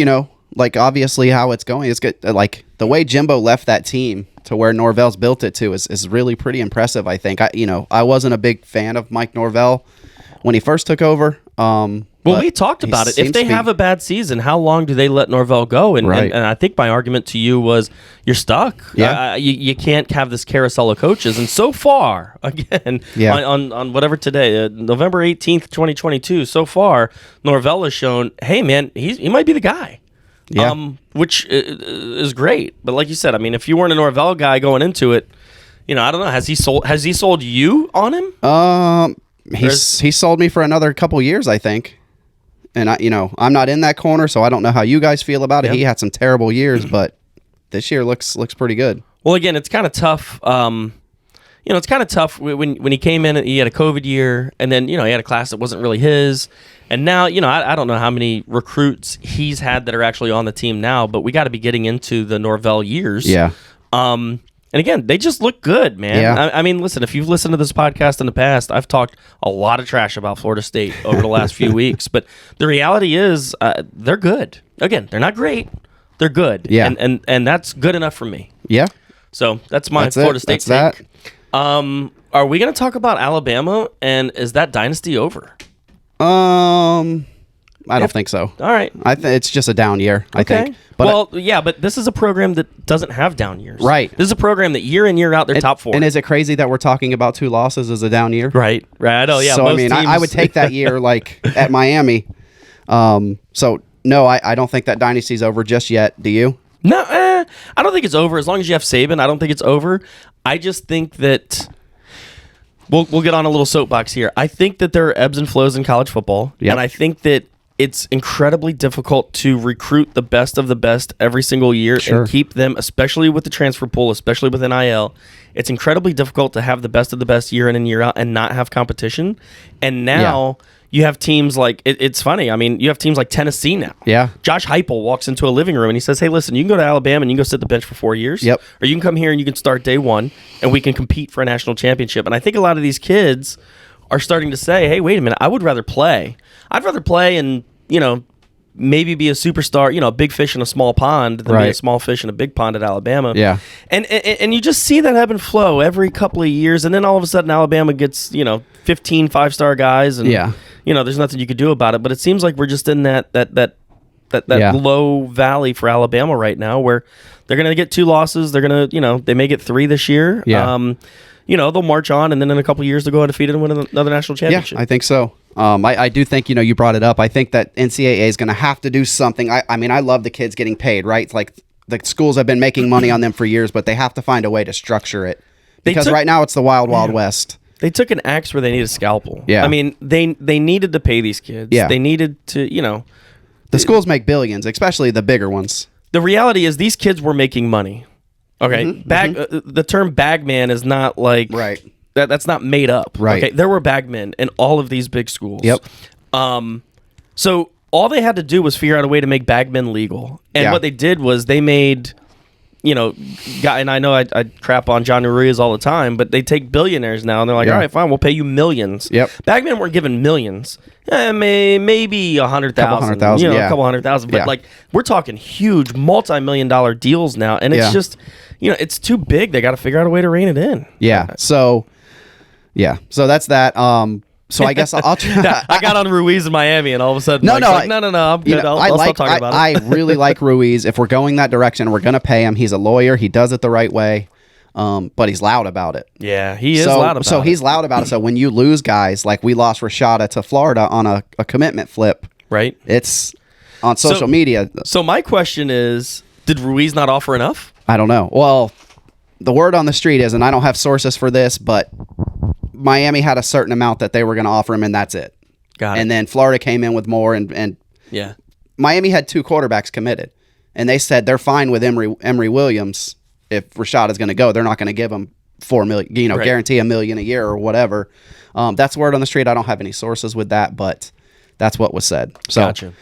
obviously how it's going. It's good. Like the way Jimbo left that team to where Norvell's built it to is really pretty impressive. I think I wasn't a big fan of Mike Norvell when he first took over. Well, we talked about it. If they have a bad season, how long do they let Norvell go? And I think my argument to you was you're stuck. Yeah. You can't have this carousel of coaches. And so far, again, on whatever today, November 18th, 2022, so far, Norvell has shown, hey, man, he might be the guy. Yeah. Which is great. But like you said, I mean, if you weren't a Norvell guy going into it, I don't know. Has he sold you on him? He sold me for another couple years, I think. And I'm not in that corner, so I don't know how you guys feel about it. Yep. He had some terrible years, but this year looks pretty good. Well, again, it's kind of tough. It's kind of tough when he came in. He had a COVID year, and then he had a class that wasn't really his. And now, I don't know how many recruits he's had that are actually on the team now, but we got to be getting into the Norvell years. Yeah. And again, they just look good, man. Yeah. I mean, listen, if you've listened to this podcast in the past, I've talked a lot of trash about Florida State over the last few weeks. But the reality is they're good. Again, they're not great. They're good. Yeah. And that's good enough for me. Yeah. So that's my Florida State take. Are we going to talk about Alabama, and is that dynasty over? I don't think so. All right. It's just a down year, I think. But but this is a program that doesn't have down years. Right. This is a program that year in, year out, they're top 4. And is it crazy that we're talking about 2 losses as a down year? Right. I know, yeah. So, I mean, I would take that year, like, at Miami. So, no, I don't think that dynasty's over just yet. Do you? No, I don't think it's over. As long as you have Saban, I don't think it's over. I just think that... We'll get on a little soapbox here. I think that there are ebbs and flows in college football. Yep. And I think that it's incredibly difficult to recruit the best of the best every single year and keep them, especially with the transfer pool, especially with NIL. It's incredibly difficult to have the best of the best year in and year out and not have competition. And now you have teams like, it's funny. I mean, you have teams like Tennessee now. Yeah. Josh Heupel walks into a living room and he says, hey, listen, you can go to Alabama and you can go sit the bench for 4 years. Yep. Or you can come here and you can start day one and we can compete for a national championship. And I think a lot of these kids are starting to say, hey, wait a minute, I would rather play. I'd rather play and, maybe be a superstar, a big fish in a small pond than be a small fish in a big pond at Alabama. Yeah. And you just see that ebb and flow every couple of years. And then all of a sudden Alabama gets, 15 5-star guys. And, there's nothing you could do about it. But it seems like we're just in that low valley for Alabama right now where they're going to get 2 losses. They're going to, they may get 3 this year. Yeah. They'll march on, and then in a couple of years they'll go undefeated and win another national championship. Yeah, I think so. I do think, you brought it up. I think that NCAA is going to have to do something. I mean, I love the kids getting paid, right? It's like the schools have been making money on them for years, but they have to find a way to structure it. Because right now it's the wild, wild west. They took an axe where they need a scalpel. Yeah. I mean, they needed to pay these kids. Yeah. They needed to, The schools make billions, especially the bigger ones. The reality is these kids were making money. Okay? The term bagman is not like... Right. That's not made up. Right. Okay. There were bagmen in all of these big schools. Yep. So all they had to do was figure out a way to make bagmen legal. And what they did was they made, and I know I crap on John Ruiz all the time, but they take billionaires now and they're like, all right, fine, we'll pay you millions. Yep. Bagmen weren't given millions. Maybe 100,000. A couple 100,000. But like we're talking huge multi-million-dollar deals now. And it's just, it's too big. They got to figure out a way to rein it in. Yeah. So that's that. So I guess I'll try. I got on Ruiz in Miami, and all of a sudden, no, I'm good. I'll stop talking about it. I really like Ruiz. If we're going that direction, we're going to pay him. He's a lawyer. He does it the right way, but he's loud about it. Yeah, he is loud about it. So he's loud about it. So when you lose guys, like we lost Rashada to Florida on a commitment flip, right? It's on social media. So my question is, did Ruiz not offer enough? I don't know. Well, the word on the street is, and I don't have sources for this, but Miami had a certain amount that they were going to offer him, and that's it. Got it. And then Florida came in with more, and Miami had 2 quarterbacks committed, and they said they're fine with Emory Williams if Rashad is going to go. They're not going to give him $4 million, guarantee $1 million a year or whatever. That's word on the street. I don't have any sources with that, but that's what was said. So, Gotcha.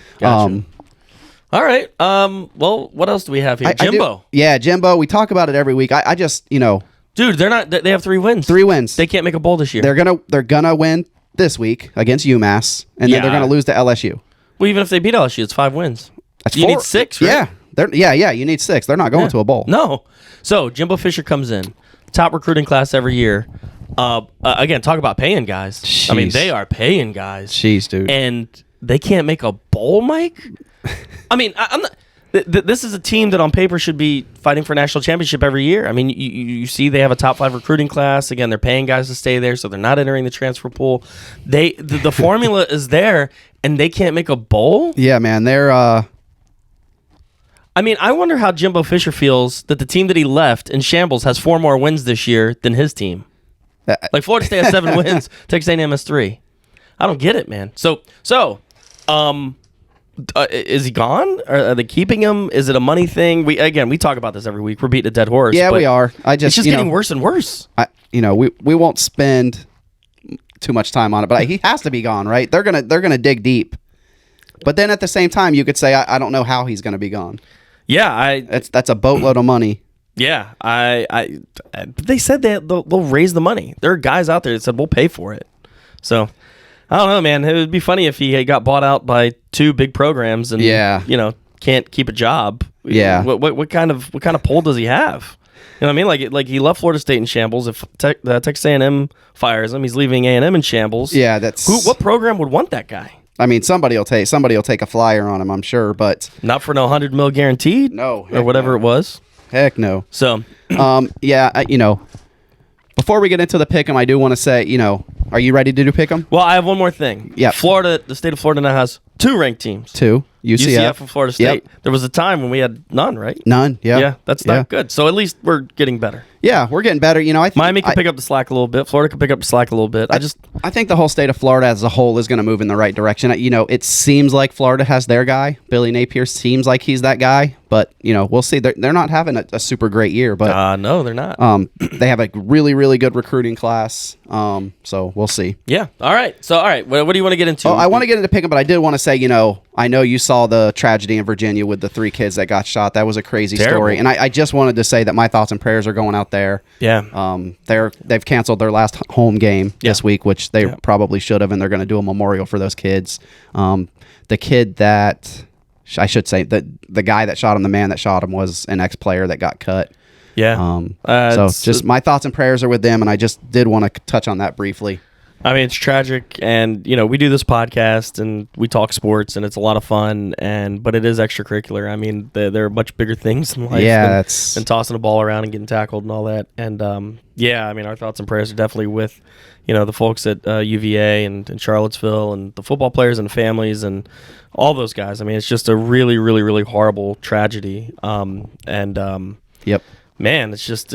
All right. Well, what else do we have here? Jimbo. Jimbo. We talk about it every week. I just, dude, they're not. They have 3 wins. 3 wins. They can't make a bowl this year. They're gonna win this week against UMass, and then they're gonna lose to LSU. Well, even if they beat LSU, it's 5 wins. That's you 4. need 6, right? Yeah. You need 6. They're not going to a bowl. No. So Jimbo Fisher comes in, top recruiting class every year. Again, talk about paying guys. Jeez. I mean, they are paying guys. Jeez, dude. And they can't make a bowl, Mike? I mean, I'm not. This is a team that on paper should be fighting for a national championship every year. I mean, you see they have a top 5 recruiting class. Again, they're paying guys to stay there, so they're not entering the transfer pool. The formula is there, and they can't make a bowl? Yeah, man. They're I mean, I wonder how Jimbo Fisher feels that the team that he left in shambles has 4 more wins this year than his team. Like Florida State has 7 wins, Texas A&M has 3. I don't get it, man. So, is he gone? Are they keeping him? Is it a money thing? We talk about this every week. We're beating a dead horse. Yeah, we are. It's just getting worse and worse. We won't spend too much time on it, but he has to be gone, right? They're gonna dig deep. But then at the same time, you could say I don't know how he's gonna be gone. Yeah, that's a boatload of money. Yeah, they said they'll raise the money. There are guys out there that said we'll pay for it. So I don't know, man. It would be funny if he got bought out by 2 big programs and can't keep a job. Yeah. What kind of pull does he have? You know what I mean? Like he left Florida State in shambles. If Texas A&M fires him, he's leaving A&M in shambles. Yeah, what program would want that guy? I mean, somebody will take a flyer on him, I'm sure, but not for no $100 million guaranteed. No, or whatever it was. Heck no. So, before we get into the pick'em, I do want to say, are you ready to do pick'em? Well, I have one more thing. Yeah. The state of Florida now has 2 ranked teams. 2. UCF and Florida State. Yep. There was a time when we had none, right? None. Yeah. Yeah, that's not good. So at least we're getting better. Yeah, we're getting better. I think Miami can pick up the slack a little bit. Florida can pick up the slack a little bit. I think the whole state of Florida as a whole is going to move in the right direction. It seems like Florida has their guy. Billy Napier seems like he's that guy, but we'll see. They're not having a super great year, but no, they're not. They have a really, really good recruiting class. So we'll see. Yeah. All right. So what do you want to get into? Oh, I want to get into pick'em, but I did want to say, I know you saw the tragedy in Virginia with the 3 kids that got shot. That was a crazy story, and I just wanted to say that my thoughts and prayers are going out there. Yeah. They've canceled their last home game this week, which they probably should have, and they're going to do a memorial for those kids. The kid that I should say the guy that shot him, the man that shot him, was an ex-player that got cut. Yeah. So just my thoughts and prayers are with them, and I just did want to touch on that briefly. I mean, it's tragic, and we do this podcast and we talk sports, and it's a lot of fun, but it is extracurricular. I mean, there are much bigger things in life than tossing a ball around and getting tackled and all that. And I mean, our thoughts and prayers are definitely with the folks at UVA and Charlottesville and the football players and families and all those guys. I mean, it's just a really, really, really horrible tragedy. Yep. Man, it's just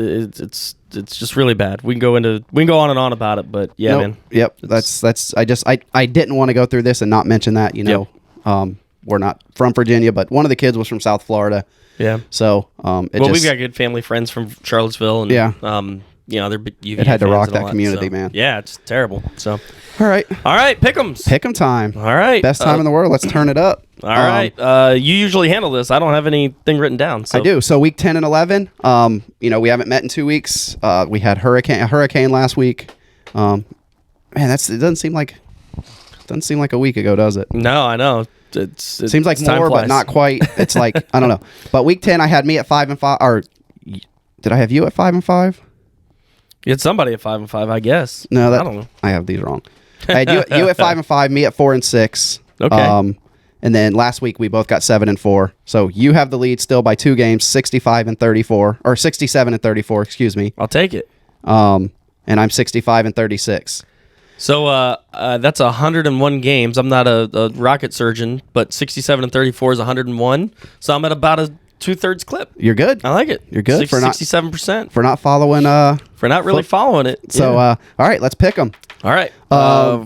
really bad. We can go on and on about it, but man. Yep. I didn't want to go through this and not mention that. We're not from Virginia, but one of the kids was from South Florida. Yeah. So we've got good family friends from Charlottesville, and they're UVA it had to rock and all that community, man. Yeah, it's terrible. So all right, pick'ems. Pick'em time. All right, best time in the world. Let's turn it up. All right. You usually handle this. I don't have anything written down. So. I do. So week 10 and 11. We haven't met in 2 weeks. We had a hurricane last week. Man, it doesn't seem like a week ago, does it? No, I know. It seems like more, but not quite. It's like I don't know. But week 10, I had me at 5-5. Or did I have you at 5-5? You had somebody at 5-5, I guess. No, I don't know. I have these wrong. I had you at 5-5, me at 4-6. Okay. And then last week we both got 7-4. So you have the lead still by 2 games, 65-34, or 67-34. Excuse me. I'll take it. And I'm 65-36. So that's 101 games. I'm not a rocket surgeon, but 67-34 is 101. So I'm at about a 2/3 clip. You're good. I like it. You're good for 67% for not following. For not really following it. So all right, let's pick them. All right.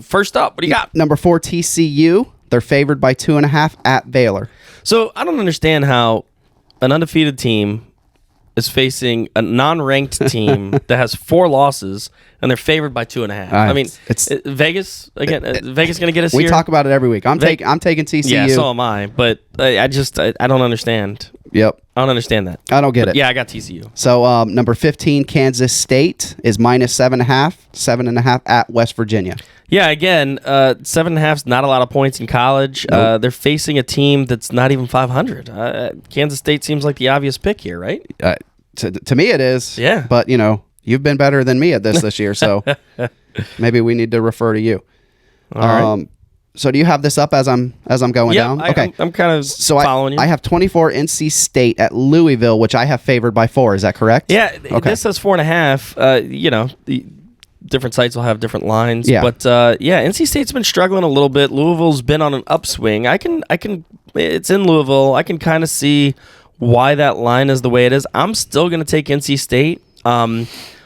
First up, what do you got? Number 4 TCU. They're favored by 2.5 at Baylor. So I don't understand how an undefeated team is facing a non-ranked team that has 4 losses and they're favored by 2.5. I mean, it's Vegas again. Vegas going to get us we here. We talk about it every week. I'm taking TCU. Yeah, so am I. But I don't understand. Yep. I don't understand that. I don't get it. Yeah, I got TCU. So number 15 Kansas State is minus 7.5 at West Virginia. Yeah, again, 7.5 is not a lot of points in college. Nope. They're facing a team that's not even 500. Kansas State seems like the obvious pick here, right? To me, it is. Yeah. But you've been better than me at this year, so maybe we need to refer to you. All right. So do you have this up as I'm going down? Okay. I'm kind of following you. I have 24 NC State at Louisville, which I have favored by 4. Is that correct? Yeah. Okay. This says 4.5. The different sites will have different lines. Yeah. But NC State's been struggling a little bit. Louisville's been on an upswing. It's in Louisville. I can kind of see why that line is the way it is. I'm still going to take NC State.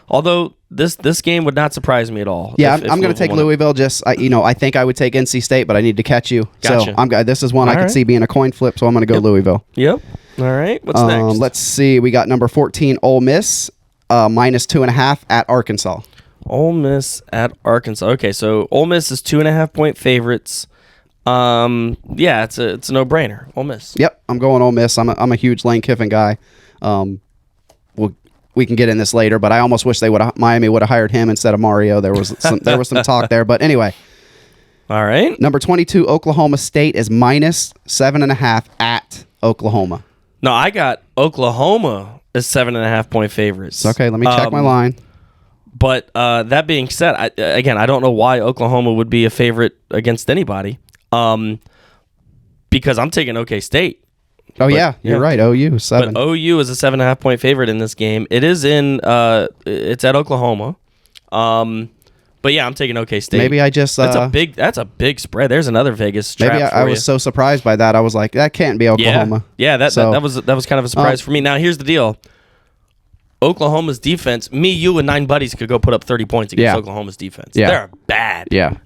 Although this game would not surprise me at all. Yeah, I'm going to take Louisville. I think I would take NC State, but I need to catch you. Gotcha. So this is one I can see being a coin flip, so I'm going to go Louisville. Yep. All right. What's next? Let's see. We got number 14, Ole Miss, minus 2.5 at Arkansas. Ole Miss at Arkansas. Okay, so Ole Miss is 2.5-point favorites. Yeah, it's a no-brainer. Ole Miss. Yep, I'm going Ole Miss. I'm a huge Lane Kiffin guy. We can get in this later, but I almost wish Miami would have hired him instead of Mario. There was some talk there, but anyway. All right. Number 22, Oklahoma State is minus 7.5 at Oklahoma. No, I got Oklahoma as 7.5-point favorites. Okay, let me check my line. But that being said, I don't know why Oklahoma would be a favorite against anybody. Because I'm taking OK State. Oh, but, you're right. OU, 7. But OU is a 7.5-point favorite in this game. It is it's at Oklahoma. But yeah, I'm taking OK State. Maybe I just that's a big spread. There's another Vegas trap. Maybe I was so surprised by that. I was like, that can't be Oklahoma. Yeah, that was kind of a surprise for me. Now here's the deal. Oklahoma's defense, you and 9 buddies could go put up 30 points against Oklahoma's defense. Yeah. They're bad. Yeah.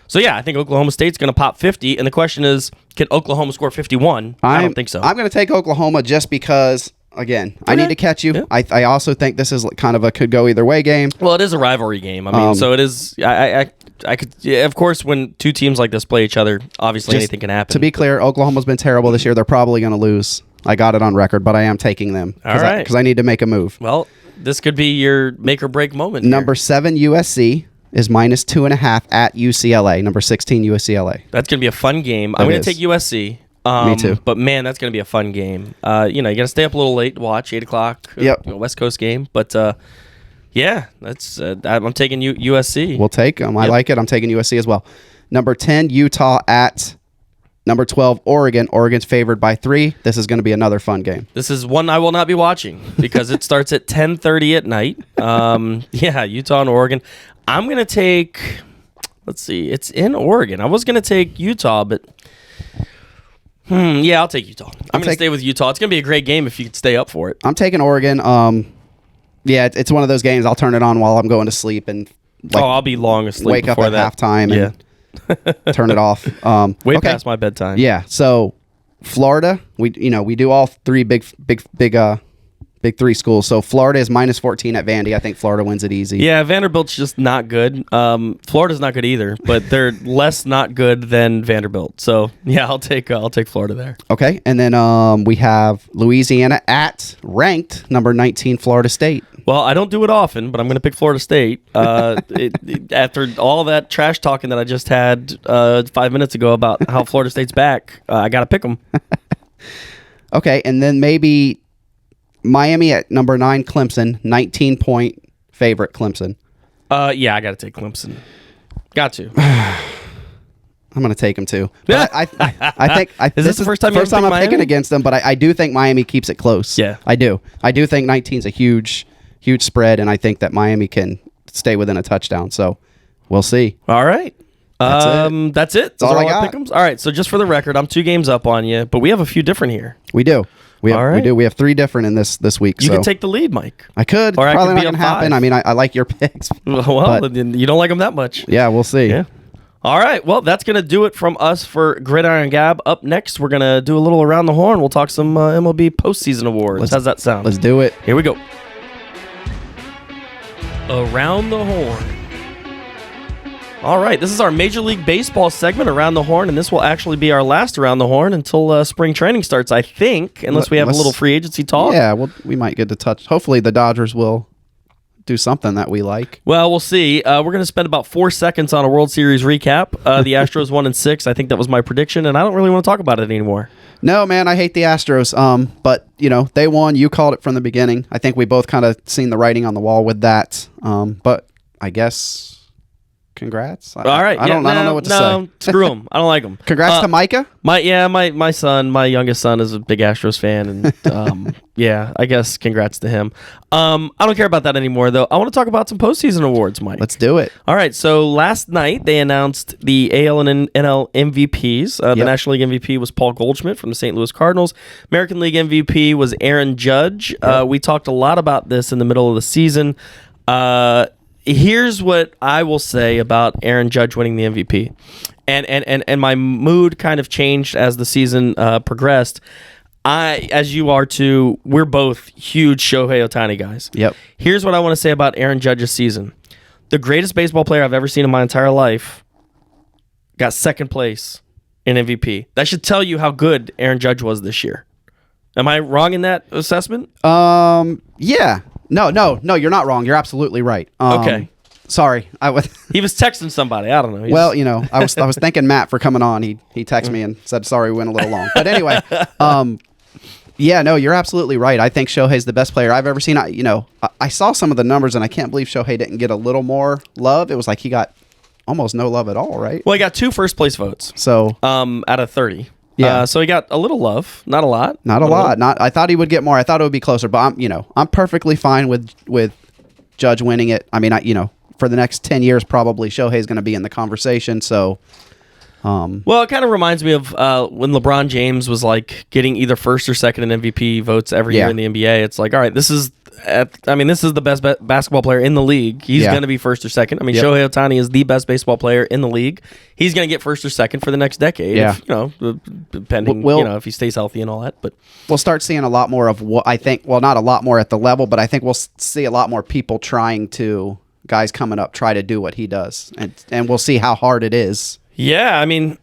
So yeah, I think Oklahoma State's going to pop 50, and the question is, can Oklahoma score 51? I don't think so. I'm going to take Oklahoma just because, again, I need to catch you. Yeah. I also think this is kind of a could go either way game. Well, it is a rivalry game. I mean, so it is. I could. Yeah, of course, when two teams like this play each other, obviously anything can happen. To be clear, Oklahoma's been terrible this year. They're probably going to lose. I got it on record, but I am taking them. All right. Because I need to make a move. Well, this could be your make or break moment. Number 7 USC is minus 2.5 at UCLA. Number 16 UCLA. That's going to be a fun game. I'm going to take USC. Me too. But man, that's going to be a fun game. You got to stay up a little late to watch 8 o'clock. Yep. West Coast game. But yeah, that's. I'm taking USC. We'll take them. I like it. I'm taking USC as well. Number 10 Utah at number 12 Oregon. Oregon's favored by 3. This is going to be another fun game. This is one I will not be watching because it starts at 10:30 at night. Yeah, Utah and Oregon. I'm going to take. Let's see. It's in Oregon. I was going to take Utah, but. Yeah, I'll take Utah. I'm going to stay with Utah. It's going to be a great game if you could stay up for it. I'm taking Oregon. Yeah, it's one of those games. I'll turn it on while I'm going to sleep and. I'll be long asleep. Wake up at halftime and turn it off. Way past my bedtime. Yeah. So Florida, we do all 3 big 3 schools. So Florida is minus 14 at Vandy. I think Florida wins it easy. Yeah, Vanderbilt's just not good. Florida's not good either, but they're less not good than Vanderbilt. So yeah, I'll take Florida there. Okay, and then we have Louisiana at ranked number 19 Florida State. Well, I don't do it often, but I'm going to pick Florida State. After all that trash talking that I just had 5 minutes ago about how Florida State's back, I got to pick them. Okay, and then maybe Miami at number 9 Clemson, 19-point favorite Clemson. Yeah, I got to take Clemson. Got to. I'm going to take them too. But I think is this the first time I'm picking against them, but I do think Miami keeps it close. Yeah, I do. I do think 19's a huge spread, and I think that Miami can stay within a touchdown. So we'll see. All right. That's it. That's all I got. Pick-ems? All right. So just for the record, I'm 2 games up on you, but we have a few different here. We do. We do. We have 3 different in this week. You can take the lead, Mike. I could. Or probably I could not be going to happen. 5. I mean, I like your picks. Well, you don't like them that much. Yeah, we'll see. Yeah. All right. Well, that's going to do it from us for Gridiron Gab. Up next, we're going to do a little Around the Horn. We'll talk some MLB postseason awards. How's that sound? Let's do it. Here we go. Around the Horn. All right, this is our Major League Baseball segment, Around the Horn, and this will actually be our last Around the Horn until spring training starts, I think, unless we have a little free agency talk. Yeah, well, we might get to touch. Hopefully the Dodgers will do something that we like. Well, we'll see. We're going to spend about 4 seconds on a World Series recap. The Astros 1-6. I think that was my prediction, and I don't really want to talk about it anymore. No, man, I hate the Astros. But they won. You called it from the beginning. I think we both kind of seen the writing on the wall with that. But I guess congrats. All right. I don't know what to say. Screw him. I don't like him. Congrats to Micah. My youngest son is a big Astros fan, and yeah, I guess congrats to him. I don't care about that anymore, though. I want to talk about some postseason awards, Mike. Let's do it. All right, so last night they announced the AL and NL MVPs. The National League MVP was Paul Goldschmidt from the St. Louis Cardinals. American League MVP was Aaron Judge. We talked a lot about this in the middle of the season. Here's what I will say about Aaron Judge winning the MVP. And my mood kind of changed as the season progressed. As you are too, we're both huge Shohei Ohtani guys. Yep. Here's what I want to say about Aaron Judge's season. The greatest baseball player I've ever seen in my entire life got second place in MVP. That should tell you how good Aaron Judge was this year. Am I wrong in that assessment? Yeah. No, you're not wrong. You're absolutely right. Okay. Sorry, He was texting somebody. I don't know. Well, I was thanking Matt for coming on. He texted me and said sorry we went a little long. But anyway, yeah, no, you're absolutely right. I think Shohei's the best player I've ever seen. I saw some of the numbers and I can't believe Shohei didn't get a little more love. It was like he got almost no love at all, right? Well, he got 2 first place votes. So out of 30. Yeah. So he got a little love, not a lot. Not a lot. I thought he would get more. I thought it would be closer, but I'm perfectly fine with Judge winning it. I mean, for the next 10 years, probably Shohei's going to be in the conversation. So, well, it kind of reminds me of when LeBron James was like getting either first or second in MVP votes every year in the NBA. It's like, all right, this is the best basketball player in the league. He's going to be first or second. I mean, Shohei Ohtani is the best baseball player in the league. He's going to get first or second for the next decade. Yeah. If, depending, if he stays healthy and all that. But we'll start seeing a lot more of what I think. Well, not a lot more at the level, but I think we'll see a lot more people guys coming up try to do what he does, and we'll see how hard it is. Yeah, I mean,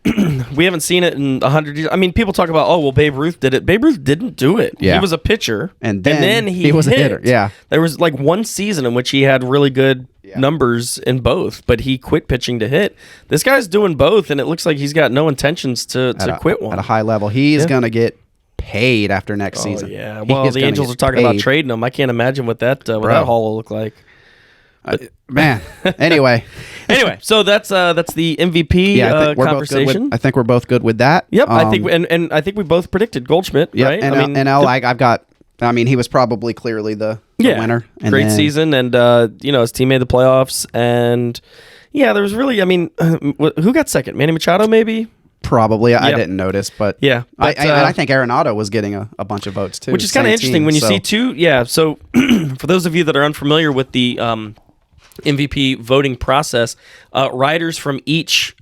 we haven't seen it in 100 years. I mean, people talk about, Babe Ruth did it. Babe Ruth didn't do it. Yeah. He was a pitcher, and then he was hit. a hitter. Yeah, there was like one season in which he had really good numbers in both, but he quit pitching to hit. This guy's doing both, and it looks like he's got no intentions to quit one at a high level. He's gonna get paid after next season. Yeah, well, the Angels are talking about trading him. I can't imagine what that haul will look like. Man. Anyway, so that's the MVP conversation. I think we're both good with that. Yep, I think and I think we both predicted Goldschmidt, right? I mean, he was probably clearly the winner. And great season, and his team made the playoffs, and there was really, who got second? Manny Machado, maybe. Probably. I didn't notice, but I think Arenado was getting a bunch of votes too. Which is kind of interesting when you see two. Yeah. So for those of you that are unfamiliar with the MVP voting process, riders from each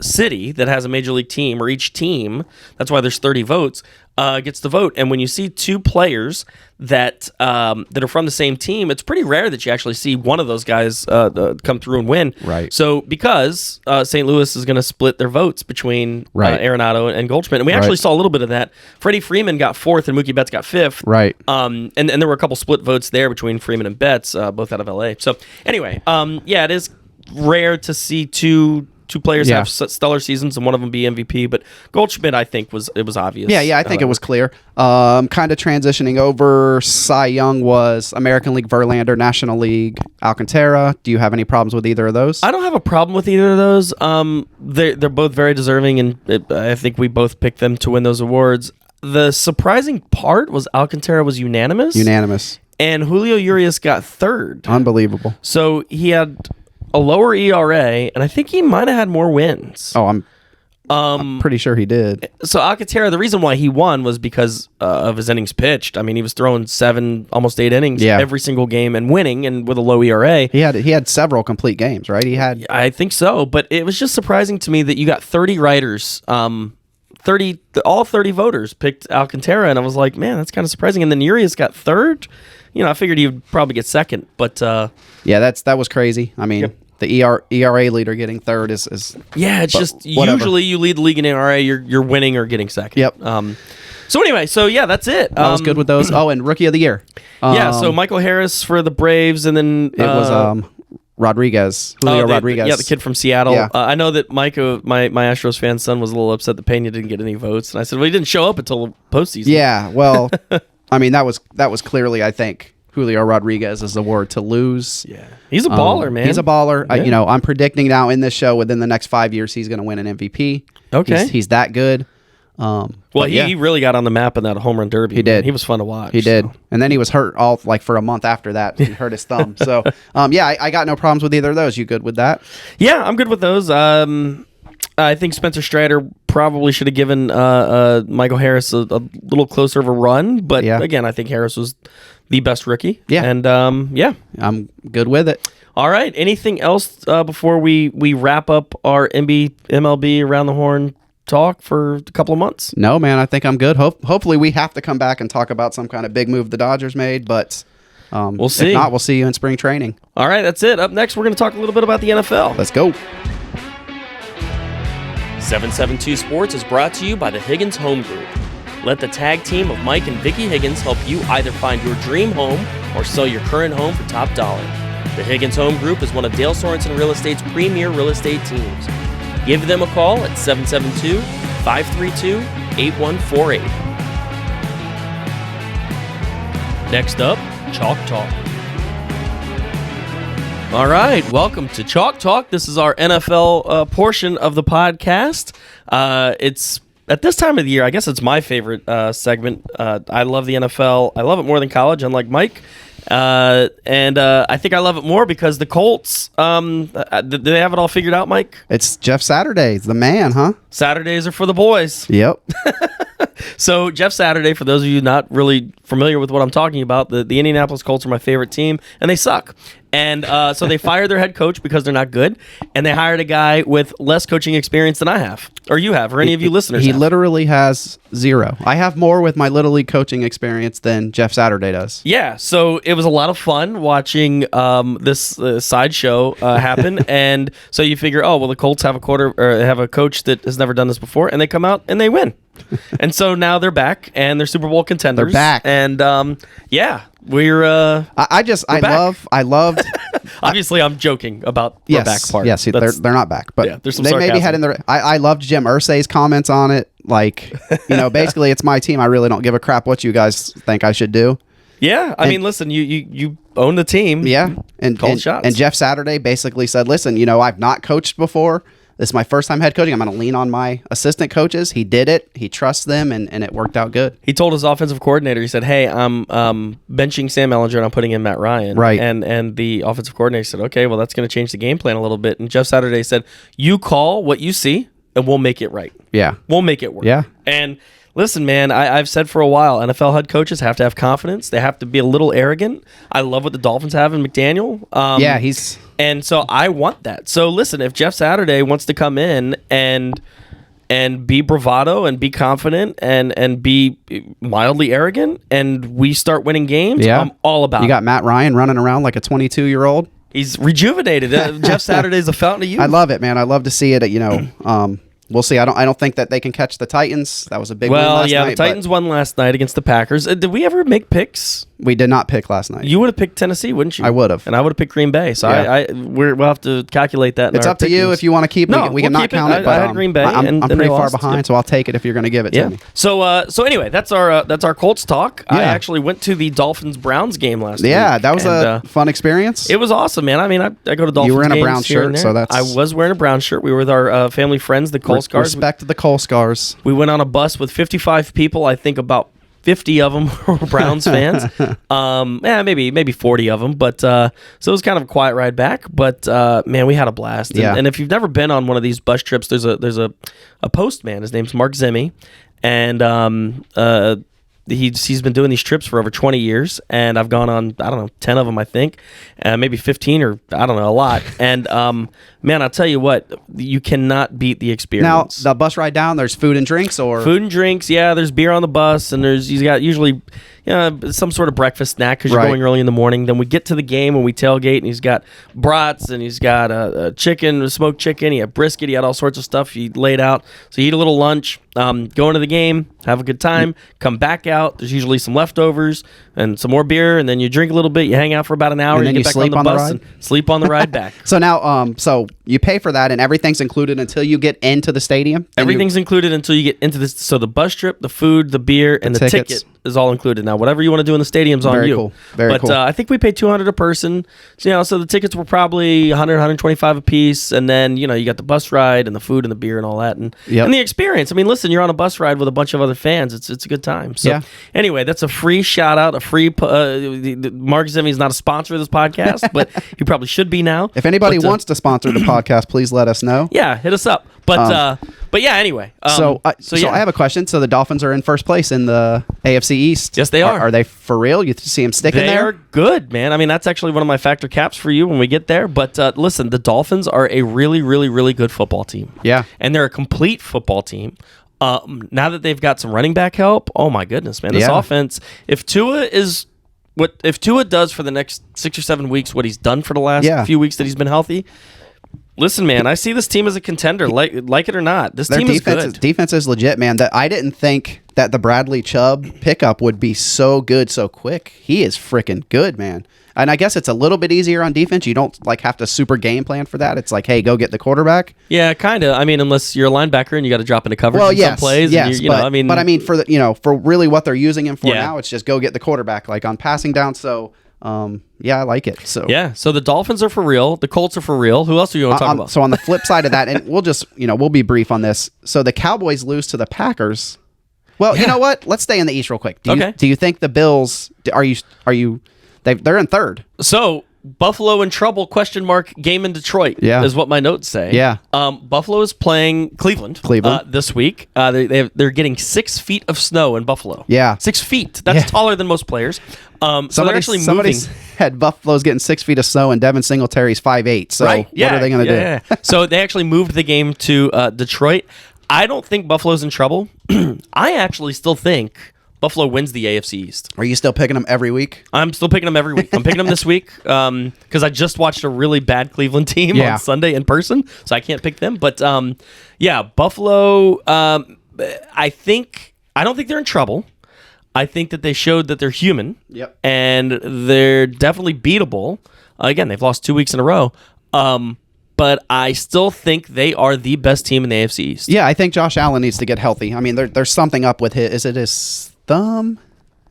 city that has a major league team, or each team, that's why there's 30 votes, gets to vote. And when you see two players that are from the same team, it's pretty rare that you actually see one of those guys come through and win. Right. So because St. Louis is going to split their votes between Arenado and Goldschmidt, and we actually saw a little bit of that. Freddie Freeman got 4th and Mookie Betts got 5th. Right. And there were a couple split votes there between Freeman and Betts, both out of LA. So anyway, it is rare to see two players have stellar seasons and one of them be MVP, but Goldschmidt, I think, was obvious. Yeah, I think it was clear. Kind of transitioning over, Cy Young was American League Verlander, National League Alcantara. Do you have any problems with either of those? I don't have a problem with either of those. They're both very deserving, and I think we both picked them to win those awards. The surprising part was Alcantara was unanimous. And Julio Urias got 3rd. Unbelievable. So he had a lower ERA, and I think he might have had more wins. Oh, I'm pretty sure he did. So Alcantara, the reason why he won was because of his innings pitched. I mean, he was throwing 7, almost 8 innings every single game and winning, and with a low ERA. He had several complete games, right? I think so, but it was just surprising to me that you got 30 writers, all 30 voters picked Alcantara, and I was like, man, that's kind of surprising. And then Urias got 3rd. I figured he would probably get 2nd, but that was crazy. I mean. Yep. The ERA leader getting 3rd is it's just whatever. Usually you lead the league in ERA, you're winning or getting 2nd. Yep. So anyway, that's it. I was good with those. Oh, and Rookie of the Year. So Michael Harris for the Braves, and then it was Rodriguez, Julio Rodriguez. Yeah, the kid from Seattle. Yeah. I know that Micah, my Astros fan son, was a little upset that Pena didn't get any votes, and I said, well, he didn't show up until postseason. Yeah, well, I mean that was clearly, I think, Julio Rodriguez's award to lose. Yeah, he's a baller, man. He's a baller. Yeah. I'm predicting now in this show within the next 5 years he's going to win an MVP. Okay, he's that good. He really got on the map in that home run derby. He did. He was fun to watch. He did. And then he was hurt all like for a month after that. He hurt his thumb. So, I got no problems with either of those. You good with that? Yeah, I'm good with those. I think Spencer Strider probably should have given Michael Harris a little closer of a run. But again, I think Harris was the best rookie. Yeah. And I'm good with it. All right. Anything else before we wrap up our MLB Around the Horn talk for a couple of months? No, man, I think I'm good. Hopefully we have to come back and talk about some kind of big move the Dodgers made, but we'll see. If not, we'll see you in spring training. All right, that's it. Up next, we're going to talk a little bit about the NFL. Let's go. 772 Sports is brought to you by the Higgins Home Group. Let the tag team of Mike and Vicky Higgins help you either find your dream home or sell your current home for top dollar. The Higgins Home Group is one of Dale Sorensen Real Estate's premier real estate teams. Give them a call at 772-532-8148. Next up, Chalk Talk. All right, welcome to Chalk Talk. This is our NFL portion of the podcast. It's at this time of the year, I guess it's my favorite segment. I love the NFL. I love it more than college, unlike Mike. And I think I love it more because the Colts, do they have it all figured out, Mike? It's Jeff Saturday, the man, huh? Saturdays are for the boys. Yep. So Jeff Saturday, for those of you not really familiar with what I'm talking about, the Indianapolis Colts are my favorite team, and they suck. And so they fired their head coach because they're not good, and they hired a guy with less coaching experience than I have, or you have, or any of you listeners He have. literally has 0. I have more with my Little League coaching experience than Jeff Saturday does. Yeah, so it was a lot of fun watching this sideshow happen, and so you figure, oh well, the Colts have a coach that has never done this before, and they come out and they win, and so now they're back and they're Super Bowl contenders. They're back, and we're. I loved. Obviously, I'm joking about the back part. Yes, they're not back, but yeah, there's some they sarcasm. maybe had in the. I loved Jim Irsay's comments on it. Like, basically, it's my team. I really don't give a crap what you guys think I should do. Yeah, I mean, listen, you own the team. Yeah, and shots. And Jeff Saturday basically said, "Listen, I've not coached before. This is my first time head coaching. I'm going to lean on my assistant coaches." He did it. He trusts them, and it worked out good. He told his offensive coordinator, he said, "Hey, I'm benching Sam Ellinger and I'm putting in Matt Ryan." Right. And the offensive coordinator said, "Okay, well, that's going to change the game plan a little bit." And Jeff Saturday said, "You call what you see, and we'll make it right. Yeah, we'll make it work." Yeah. And listen, man, I've said for a while, NFL head coaches have to have confidence. They have to be a little arrogant. I love what the Dolphins have in McDaniel. And so I want that. So listen, if Jeff Saturday wants to come in and be bravado and be confident and be mildly arrogant and we start winning games, I'm all about it. You got Matt Ryan running around like a 22-year-old. He's rejuvenated. Jeff Saturday's a fountain of youth. I love it, man. I love to see it. We'll see. I don't think that they can catch the Titans. That was a big win last night. The Titans won last night against the Packers. Did we ever make picks? We did not pick last night. You would have picked Tennessee, wouldn't you? I would have. And I would have picked Green Bay. So we'll have to calculate that. It's up to you if you want to keep it. We can not count it. I had Green Bay. I'm pretty far behind, so I'll take it if you're going to give it to me. So anyway, that's our Colts talk. I actually went to the Dolphins-Browns game last week. Yeah, that was a fun experience. It was awesome, man. I mean, I go to Dolphins games. You were in a brown shirt, so that's... I was wearing a brown shirt. We were with our family friends, the Cole Scars. Respect to the Cole Scars. We went on a bus with 55 people. I think about 50 of them were Browns fans. Maybe 40 of them. But so it was kind of a quiet ride back. But man, we had a blast. And if you've never been on one of these bus trips, there's a postman. His name's Mark Zimmy, and he's been doing these trips for over 20 years, and I've gone on 10 of them, I think, maybe 15 or a lot. And man, I'll tell you what, you cannot beat the experience. Now, the bus ride down, there's food and drinks, or food and drinks. Yeah, there's beer on the bus, and he's got usually some sort of breakfast snack because you're going early in the morning. Then we get to the game and we tailgate, and he's got brats, and he's got a smoked chicken. He had brisket. He had all sorts of stuff he laid out. So you eat a little lunch, go into the game, have a good time, come back out. There's usually some leftovers and some more beer, and then you drink a little bit. You hang out for about an hour, and then you get back on the bus and sleep on the ride back. So now, so you pay for that, and everything's included until you get into the stadium. Everything's included until you get into this. So the bus trip, the food, the beer, and the ticket. is all included now. Whatever you want to do in the stadium's on Very you. cool. Very cool. But I think we paid $200 a person. So the tickets were probably 100, 125 a piece, and then you got the bus ride and the food and the beer and all that, and the experience. I mean, listen, you're on a bus ride with a bunch of other fans. It's a good time. So anyway, that's a free shout out. A free. Mark Zimi's not a sponsor of this podcast, but he probably should be now. If anybody wants to sponsor the podcast, please let us know. Yeah, hit us up. But yeah, anyway. So I have a question. So the Dolphins are in first place in the AFC East. Yes, they are. Are they for real? You see them sticking there? They are good, man. I mean, that's actually one of my factor caps for you when we get there. But listen, the Dolphins are a really, really, really good football team. Yeah. And they're a complete football team. Now that they've got some running back help, oh my goodness, man. This offense, if Tua does for the next 6 or 7 weeks what he's done for the last few weeks that he's been healthy, listen, man, I see this team as a contender, like it or not. This team is good. Defense is legit, man. I didn't think that the Bradley Chubb pickup would be so good so quick. He is freaking good, man. And I guess it's a little bit easier on defense. You don't have to super game plan for that. It's like, hey, go get the quarterback. Yeah, kind of. I mean, unless you're a linebacker and you got to drop into coverage in some plays. Yes, and but I mean, for really what they're using him for now, it's just go get the quarterback, like on passing down. So. I like it. So so the Dolphins are for real. The Colts are for real. Who else are you going to talk about? So on the flip side of that, and we'll just we'll be brief on this. So the Cowboys lose to the Packers. Well, you know what? Let's stay in the East real quick. Do you think the Bills are you? They're in third. So Buffalo in trouble? ? Game in Detroit. Yeah, is what my notes say. Yeah. Buffalo is playing Cleveland. This week. They're getting 6 feet of snow in Buffalo. Yeah, 6 feet. That's taller than most players. So they're actually moving. Somebody said Buffalo's getting 6 feet of snow and Devin Singletary's 5'8". So what are they going to do? Yeah. So they actually moved the game to Detroit. I don't think Buffalo's in trouble. I actually still think Buffalo wins the AFC East. Are you still picking them every week? I'm still picking them every week. I'm picking them this week because I just watched a really bad Cleveland team on Sunday in person, so I can't pick them. But Buffalo. I don't think they're in trouble. I think that they showed that they're human. Yep. And they're definitely beatable. Again, they've lost 2 weeks in a row. But I still think they are the best team in the AFC East. Yeah, I think Josh Allen needs to get healthy. I mean, there's something up with his thumb?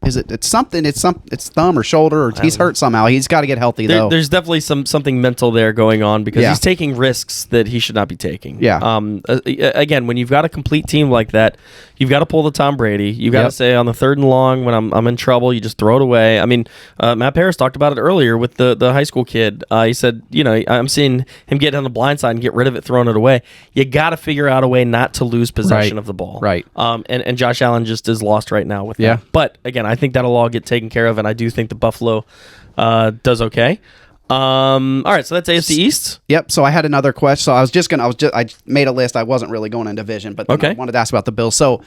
It's thumb or shoulder, or he's hurt somehow. He's got to get healthy though. There's definitely something mental there going on because he's taking risks that he should not be taking. Yeah. Again, when you've got a complete team like that, you've got to pull the Tom Brady. You've got to say on the 3rd and long when I'm in trouble, you just throw it away. I mean, Matt Parris talked about it earlier with the high school kid. He said, I'm seeing him get on the blind side and get rid of it, throwing it away. You got to figure out a way not to lose possession of the ball. Right. And Josh Allen just is lost right now with that. But again, I think that'll all get taken care of, and I do think the Buffalo does okay. All right, so that's AFC East. Yep. So I had another question. So I made a list. I wasn't really going in division, but I wanted to ask about the Bills. So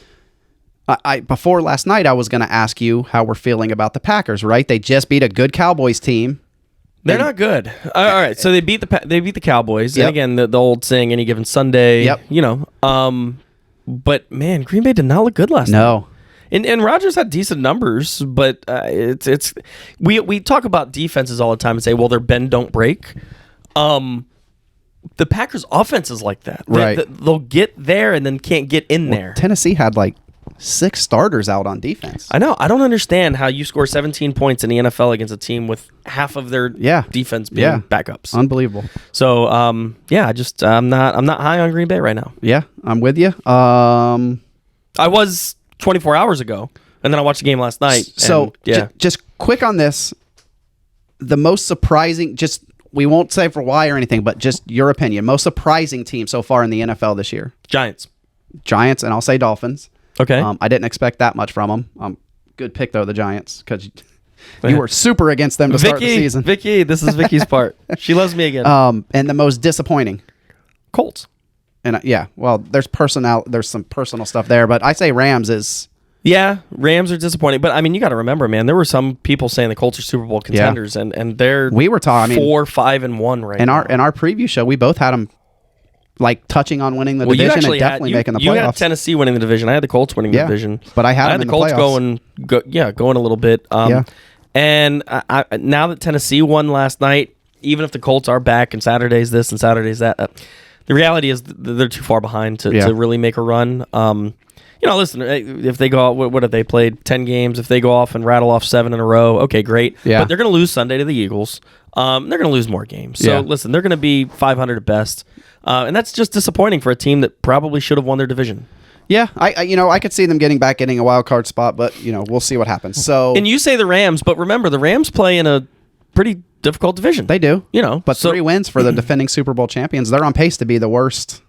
before last night, I was going to ask you how we're feeling about the Packers. Right? They just beat a good Cowboys team. They're not good. All right, so they beat the Cowboys, and again, the old saying, "Any given Sunday." Yep. But man, Green Bay did not look good last night. No. And Rodgers had decent numbers, but we talk about defenses all the time and say, well, they're bend don't break. The Packers' offense is like that. Right. They'll get there and then can't get in there. Tennessee had like 6 starters out on defense. I know. I don't understand how you score 17 points in the NFL against a team with half of their defense being backups. Unbelievable. So I'm not high on Green Bay right now. Yeah, I'm with you. I was 24 hours ago, and then I watched the game last night. So just quick on this. The most surprising, we won't say for why or anything, but just your opinion. Most surprising team so far in the NFL this year? Giants, and I'll say Dolphins. Okay. I didn't expect that much from them. Good pick, though, the Giants, because you were super against them to start the season. Vicky, this is Vicky's part. She loves me again. And the most disappointing? Colts. And there's some personal stuff there, but I say Rams is... Yeah, Rams are disappointing, but I mean, you got to remember, man, there were some people saying the Colts are Super Bowl contenders, and they're 4-5-1 right now. In our preview show, we both had them like touching on winning the division and definitely making the playoffs. You had Tennessee winning the division. I had the Colts winning the division, but I had them in the Colts playoffs. going a little bit. And now that Tennessee won last night, even if the Colts are back and Saturday's this and Saturday's that, the reality is they're too far behind to really make a run. listen, if they go, what have they played? 10 games. If they go off and rattle off 7 in a row, okay, great. Yeah. But they're going to lose Sunday to the Eagles. They're going to lose more games. So, listen, they're going to be 500 at best. And that's just disappointing for a team that probably should have won their division. Yeah, I could see them getting a wild card spot, but we'll see what happens. So, and you say the Rams, but remember the Rams play in a pretty difficult division. They do, but so, 3 wins for the defending Super Bowl champions. They're on pace to be the worst,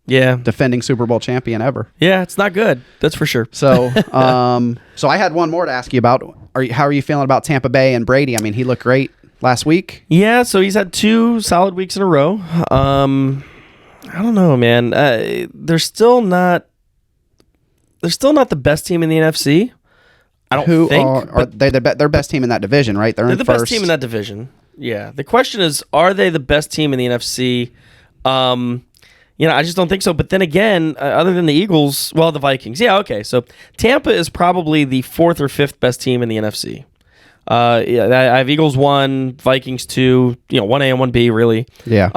defending Super Bowl champion ever. Yeah, it's not good. That's for sure. So, so I had one more to ask you about. How are you feeling about Tampa Bay and Brady? I mean, he looked great last week. Yeah, so he's had 2 solid weeks in a row. I don't know, man. They're still not the best team in the NFC. I don't think. Are they their best team in that division, right? They're the first. best team in that division. Yeah. The question is, are they the best team in the NFC? I just don't think so. But then again, other than the Eagles, the Vikings. Yeah, okay. So Tampa is probably the 4th or 5th best team in the NFC. I have Eagles 1, Vikings 2, 1A and 1B, really. Yeah.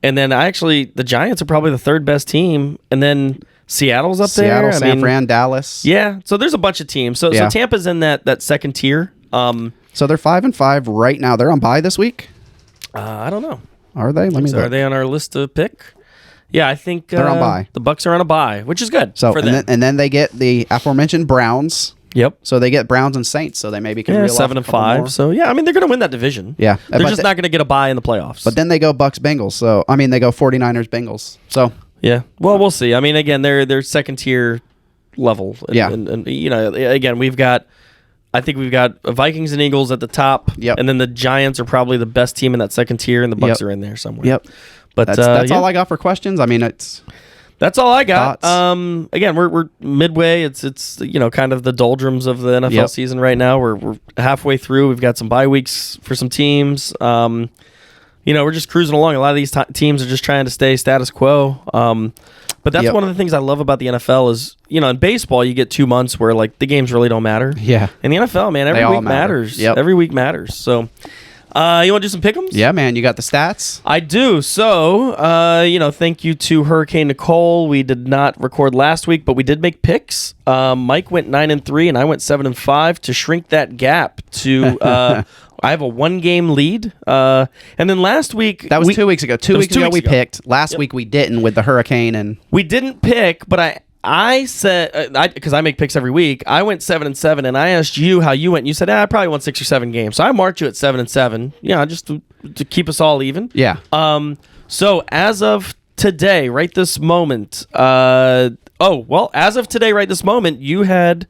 And then the Giants are probably the 3rd best team. And then Seattle's up there. San Fran, Dallas. Yeah. So there's a bunch of teams. So Tampa's in that second tier. So they're 5-5 right now. They're on bye this week? I don't know. Are they? Let me look. Are they on our list to pick? Yeah, I think they're on bye. The Bucs are on a bye, which is good. So for them. And then they get the aforementioned Browns. Yep. So they get Browns and Saints, so they maybe can reel off 7-5. So they're going to win that division. Yeah, they're just not going to get a bye in the playoffs. But then they go Bucs Bengals. So they go 49ers Bengals. So yeah, well, we'll see. I mean, again, they're second tier level. And again, I think we've got Vikings and Eagles at the top. Yep. And then the Giants are probably the best team in that second tier, and the Bucs are in there somewhere. Yep. But that's all I got for questions. I mean, that's all I got. Thoughts? Again, we're midway. It's kind of the doldrums of the NFL season right now. We're halfway through. We've got some bye weeks for some teams. We're just cruising along. A lot of these teams are just trying to stay status quo. But that's one of the things I love about the NFL is, in baseball you get 2 months where the games really don't matter. Yeah. In the NFL, man, every week matters. Yep. Every week matters. So. You want to do some pick'ems? Yeah, man. You got the stats? I do. So, thank you to Hurricane Nicole. We did not record last week, but we did make picks. Mike went 9-3, and I went 7-5 to shrink that gap to. I have a 1-game lead. And then last week, that was 2 weeks ago. 2 weeks ago we picked. Last week we didn't with the hurricane, and we didn't pick, but I said, because I make picks every week, I went 7-7, and I asked you how you went. And you said, I probably won 6 or 7 games. So I marked you at 7-7, just to keep us all even. Yeah. So as of today, right this moment, as of today, right this moment, you had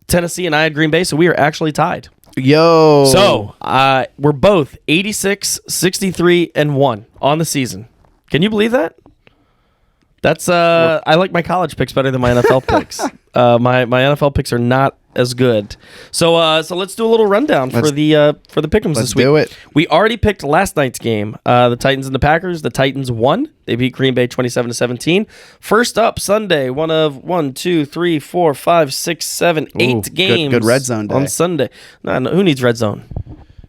Tennessee and I had Green Bay, so we are actually tied. Yo. So we're both 86, 63, and 1 on the season. Can you believe that? That's I like my college picks better than my NFL picks. My NFL picks are not as good. So let's do a little rundown for the pick'ems this week. Let's do it. We already picked last night's game. The Titans and the Packers. The Titans won. They beat Green Bay 27-17. First up Sunday, one of 8 games. Good red zone day on Sunday. No, who needs red zone?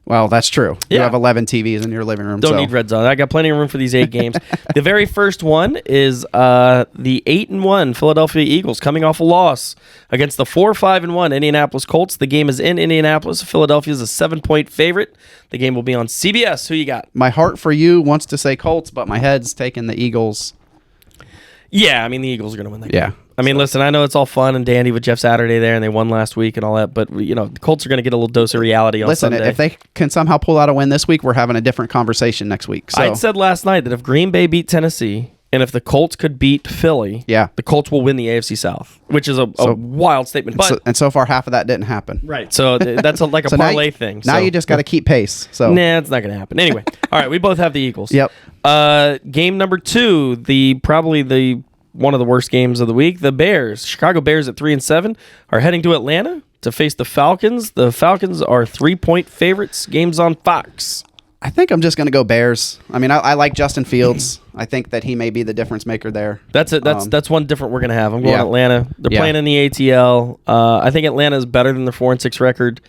Well, that's true. Yeah. You have 11 TVs in your living room. Don't need red zone. I got plenty of room for these 8 games. The very first one is the 8-1 Philadelphia Eagles coming off a loss against the 4-5-1 Indianapolis Colts. The game is in Indianapolis. Philadelphia is a 7-point favorite. The game will be on CBS. Who you got? My heart for you wants to say Colts, but my head's taking the Eagles. Yeah, I mean, the Eagles are going to win that game. Yeah. I mean, listen, I know it's all fun and dandy with Jeff Saturday there, and they won last week and all that, but, the Colts are going to get a little dose of reality on Sunday. If they can somehow pull out a win this week, we're having a different conversation next week. So. I said last night that if Green Bay beat Tennessee and if the Colts could beat Philly, the Colts will win the AFC South, which is a wild statement. But so far, half of that didn't happen. Right. So that's like a parlay thing. Now you just got to keep pace. So nah, it's not going to happen. Anyway, all right, we both have the Eagles. Yep. Game number 2, probably one of the worst games of the week. The Bears, Chicago Bears at 3-7, are heading to Atlanta to face the Falcons. The Falcons are 3-point favorites. Game's on Fox. I think I'm just going to go Bears. I mean, I like Justin Fields. I think that he may be the difference maker there. That's it. That's one different we're going to have. I'm going Atlanta. They're playing in the ATL. I think Atlanta is better than the 4-6 record.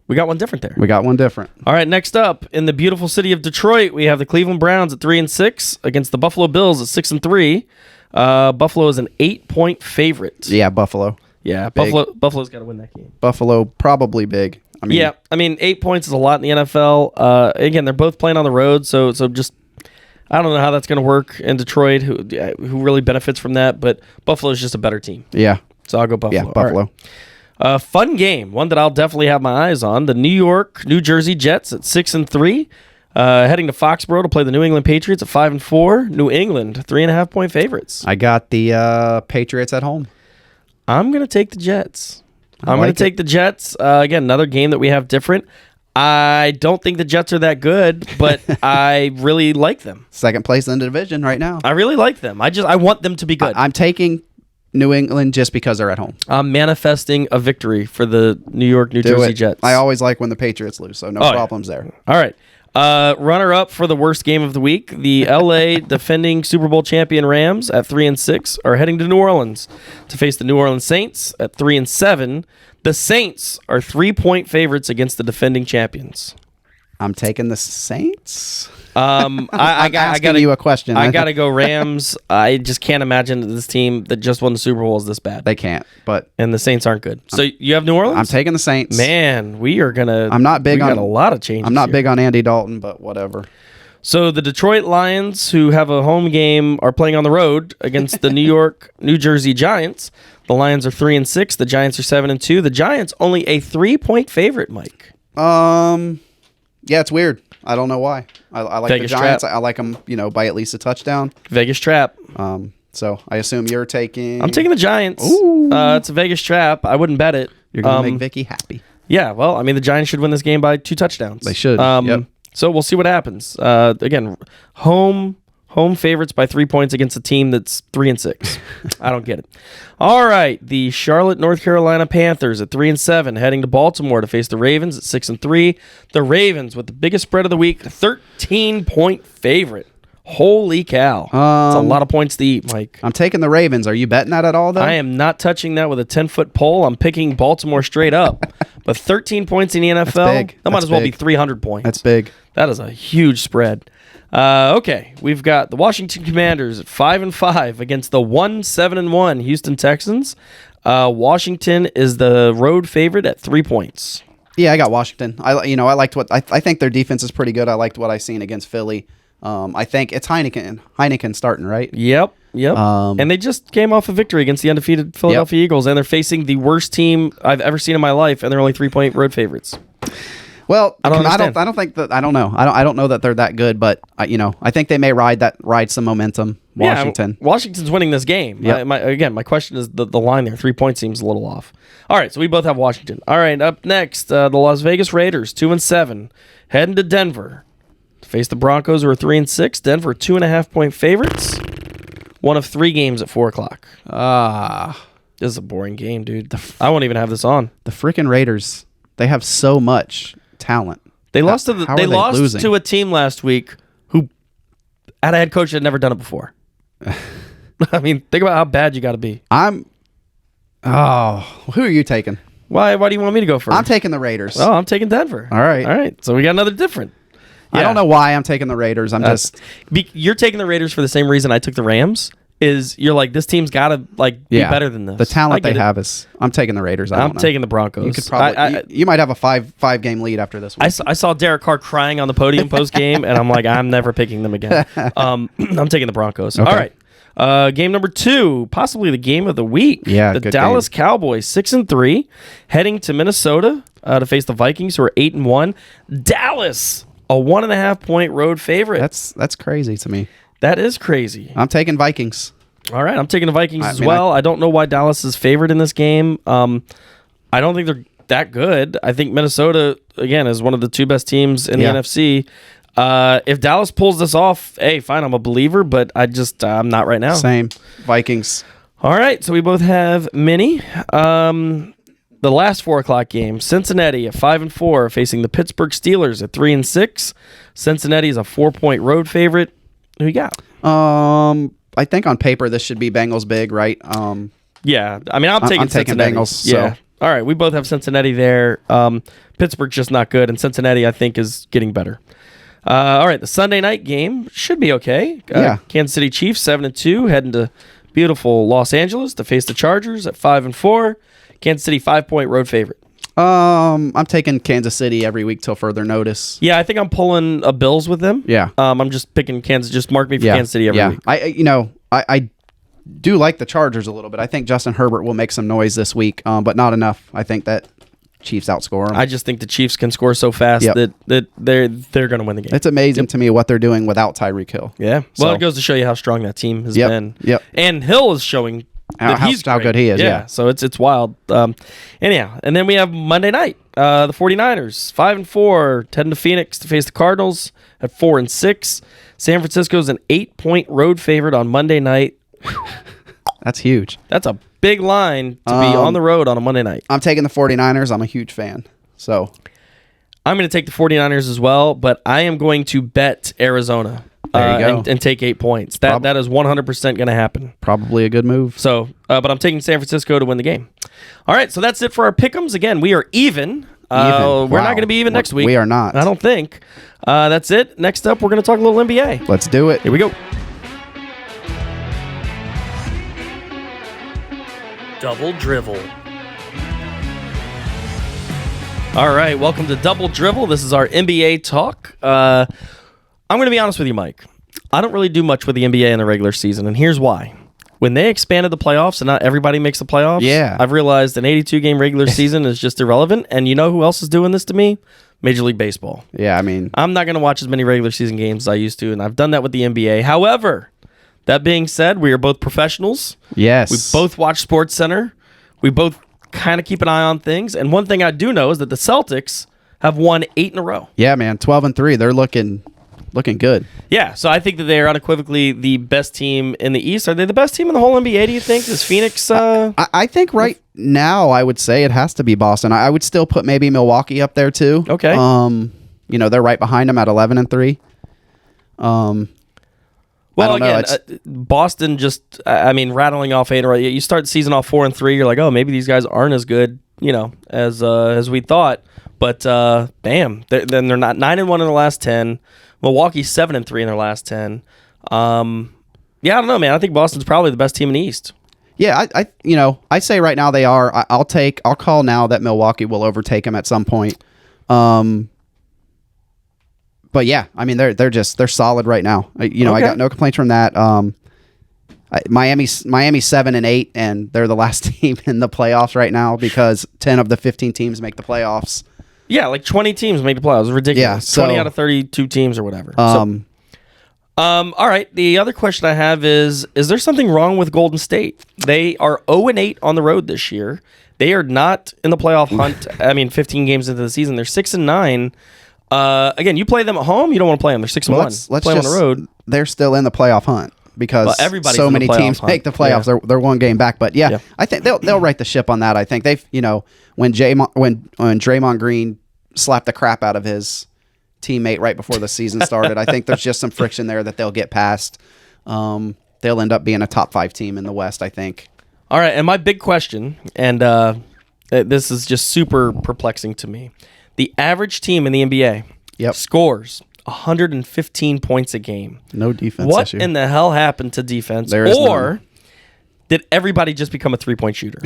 We got one different there. We got one different. All right, next up, in the beautiful city of Detroit, we have the Cleveland Browns at 3-6 against the Buffalo Bills at 6-3. Buffalo is an 8-point favorite. Yeah, Buffalo. Yeah, Big. Buffalo's got to win that game. Buffalo probably big. I mean, Yeah, I mean 8 points is a lot in the NFL. Again, they're both playing on the road, so just I don't know how that's going to work in Detroit. Who really benefits from that? But Buffalo's just a better team. Yeah. So I'll go Buffalo. Yeah, Buffalo. Fun game, one that I'll definitely have my eyes on. The New Jersey Jets at 6-3, heading to Foxborough to play the New England Patriots at 5-4. New England 3.5-point favorites. I got the Patriots at home. I'm gonna take the Jets. I'm like gonna take the Jets. Again, another game that we have different. I don't think the Jets are that good, but I really like them. Second place in the division right now. I really like them. I want them to be good. I'm taking New England just because they're at home. I'm manifesting a victory for the New Jersey Jets. I always like when the Patriots lose, so no problems there. All right. Runner-up for the worst game of the week, the LA defending Super Bowl champion Rams at 3-6 are heading to New Orleans to face the New Orleans Saints at 3-7. The Saints are 3-point favorites against the defending champions. I'm taking the Saints. I got you a question. I got to go Rams. I just can't imagine that this team that just won the Super Bowl is this bad. They can't, and the Saints aren't good. So you have New Orleans? I'm taking the Saints. Man, we are gonna. I'm not big on got a lot of changes. I'm not here. big on Andy Dalton, but whatever. So the Detroit Lions, who have a home game, are playing on the road against the New Jersey Giants. The Lions are 3-6. The Giants are 7-2. The Giants only a 3-point favorite, Mike. Yeah, it's weird. I don't know why. I like Vegas the Giants. trap. I like them, by at least a touchdown. Vegas trap. So I assume you're taking. I'm taking the Giants. Ooh. It's a Vegas trap. I wouldn't bet it. You're gonna make Vicky happy. Yeah, well, I mean, the Giants should win this game by 2 touchdowns. They should. Yep. So we'll see what happens. Again, home favorites by 3 points against a team that's 3-6. I don't get it. All right, the Charlotte, North Carolina Panthers at 3-7, heading to Baltimore to face the Ravens at 6-3. The Ravens with the biggest spread of the week, 13-point favorite. Holy cow! It's a lot of points to eat, Mike. I'm taking the Ravens. Are you betting that at all, though? I am not touching that with a 10-foot pole. I'm picking Baltimore straight up. But 13 points in the NFL, that might as well be 300 points. That's big. That is a huge spread. Okay, we've got the Washington Commanders at 5-5 against the 7-1 Houston Texans. Washington is the road favorite at 3 points. Yeah, I got Washington. I liked what I think their defense is pretty good. I liked what I seen against Philly. I think it's Heineken starting, right? Yep. And they just came off a victory against the undefeated Philadelphia Eagles, and they're facing the worst team I've ever seen in my life, and they're only 3-point road favorites. Well, I don't think that. I don't know. I don't know that they're that good, but I think they may ride some momentum. Washington. Yeah, Washington's winning this game. Yep. My question is the line there. 3 points seems a little off. All right, so we both have Washington. All right, up next, the Las Vegas Raiders, 2-7, heading to Denver to face the Broncos, who are 3-6. Denver 2.5-point favorites. One of 3 games at 4:00. This is a boring game, dude. I won't even have this on. The freaking Raiders. They have so much talent. They lost to a team last week who had a head coach that had never done it before. I mean, think about how bad you got to be. Who are you taking? Why do you want me to go first? I'm taking the Raiders. Oh, I'm taking Denver. All right. So we got another different. Yeah. I don't know why I'm taking the Raiders. You're taking the Raiders for the same reason I took the Rams. Is you're like, this team's got to be better than this. The talent they have is. I'm taking the Raiders. I'm taking the Broncos. You could probably. You might have a five game lead after this week. I saw Derek Carr crying on the podium post game, and I'm like, I'm never picking them again. I'm taking the Broncos. Okay. All right. Game number 2, possibly the game of the week. Yeah, the good Dallas game. Cowboys 6-3, heading to Minnesota to face the Vikings, who are 8-1. Dallas, a 1.5-point road favorite. That's crazy to me. That is crazy. I'm taking Vikings. All right, I'm taking the Vikings as well. I don't know why Dallas is favored in this game. I don't think they're that good. I think Minnesota, again, is one of the 2 best teams in the NFC. If Dallas pulls this off, hey, fine, I'm a believer, but I'm not right now. Same. Vikings. All right, so we both have mini. The last 4:00 game, Cincinnati at 5-4, facing the Pittsburgh Steelers at 3-6. Cincinnati is a 4-point road favorite. Who you got? I think on paper this should be Bengals big, right? Yeah, I mean, I'm taking Cincinnati. Bengals. Yeah. So. All right, we both have Cincinnati there. Pittsburgh's just not good, and Cincinnati, I think, is getting better. All right, the Sunday night game should be okay. Yeah. Kansas City Chiefs 7-2, heading to beautiful Los Angeles to face the Chargers at 5-4. Kansas City 5-point road favorite. I'm taking Kansas City every week till further notice. Yeah, I think I'm pulling a Bills with them. Yeah. I'm just picking Kansas. Just mark me for Kansas City every week. I do like the Chargers a little bit. I think Justin Herbert will make some noise this week, but not enough. I think that Chiefs outscore them. I just think the Chiefs can score so fast that they're going to win the game. It's amazing to me what they're doing without Tyreek Hill. Yeah. Well, it goes to show you how strong that team has been. Yep. And Hill is showing that how good he is. Yeah. So it's wild. Anyhow, and then we have Monday night. The 49ers 5-4 heading to Phoenix to face the Cardinals at 4-6. San Francisco's an 8-point road favorite on Monday night. That's huge. That's a big line to be on the road on a Monday night. I'm taking the 49ers. I'm a huge fan. So I'm going to take the 49ers as well, but I am going to bet Arizona there you go. And take 8 points. That is 100% going to happen. Probably a good move. So, but I'm taking San Francisco to win the game. All right, so that's it for our pick'ems. Again, we are even. We're not going to be even next week. We are not. I don't think. That's it. Next up, we're going to talk a little NBA. Let's do it. Here we go. Double Dribble. All right, welcome to Double Dribble. This is our NBA talk. I'm going to be honest with you, Mike. I don't really do much with the NBA in the regular season, and here's why. When they expanded the playoffs and not everybody makes the playoffs, I've realized an 82-game regular season is just irrelevant, and you know who else is doing this to me? Major League Baseball. Yeah, I mean, I'm not going to watch as many regular season games as I used to, and I've done that with the NBA. However, that being said, we are both professionals. Yes. We both watch SportsCenter. We both kind of keep an eye on things. And one thing I do know is that the Celtics have won 8 in a row. Yeah, man. 12-3. They're looking good. Yeah, so I think that they are unequivocally the best team in the East. Are they the best team in the whole NBA, do you think? Is Phoenix... I think right now I would say it has to be Boston. I would still put maybe Milwaukee up there too. Okay. They're right behind them at 11-3. Well, again, Boston just, rattling off 8 in a row. You start the season off 4-3, you're like, oh, maybe these guys aren't as good, as we thought. But then they're not 9-1 in the last 10. Milwaukee's 7-3 in their last 10. I don't know, man. I think Boston's probably the best team in the East. Yeah, I say right now they are. I'll call now that Milwaukee will overtake them at some point. But yeah, I mean they're solid right now. I got no complaints from that. Miami's 7-8, and they're the last team in the playoffs right now because 10 of the 15 teams make the playoffs. Yeah, like 20 teams make the playoffs. It's ridiculous. Yeah, so, 20 out of 32 teams or whatever. All right. The other question I have is there something wrong with Golden State? They are 0-8 on the road this year. They are not in the playoff hunt. 15 games into the season, they're 6-9. Again, you play them at home, you don't want to play them. They're 6-1. Let's play them on the road. They're still in the playoff hunt because so many teams make the playoffs. Yeah. They're one game back. But yeah, I think they'll right the ship on that. I think they've when Draymond Green slapped the crap out of his teammate right before the season started, I think there's just some friction there that they'll get past. They'll end up being a top 5 team in the West, I think. All right, and my big question, and this is just super perplexing to me. The average team in the NBA scores 115 points a game. No defense What issue. in the hell happened to defense? Did everybody just become a 3-point shooter?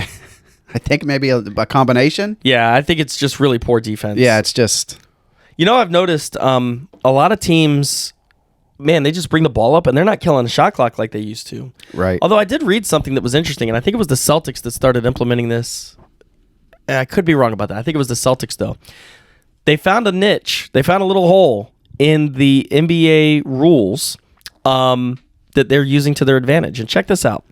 I think maybe a combination. Yeah, I think it's just really poor defense. Yeah, it's just... I've noticed a lot of teams, man, they just bring the ball up and they're not killing the shot clock like they used to. Right. Although I did read something that was interesting, and I think it was the Celtics that started implementing this. I could be wrong about that. I think it was the Celtics, though. They found a niche. They found a little hole in the NBA rules that they're using to their advantage. And check this out.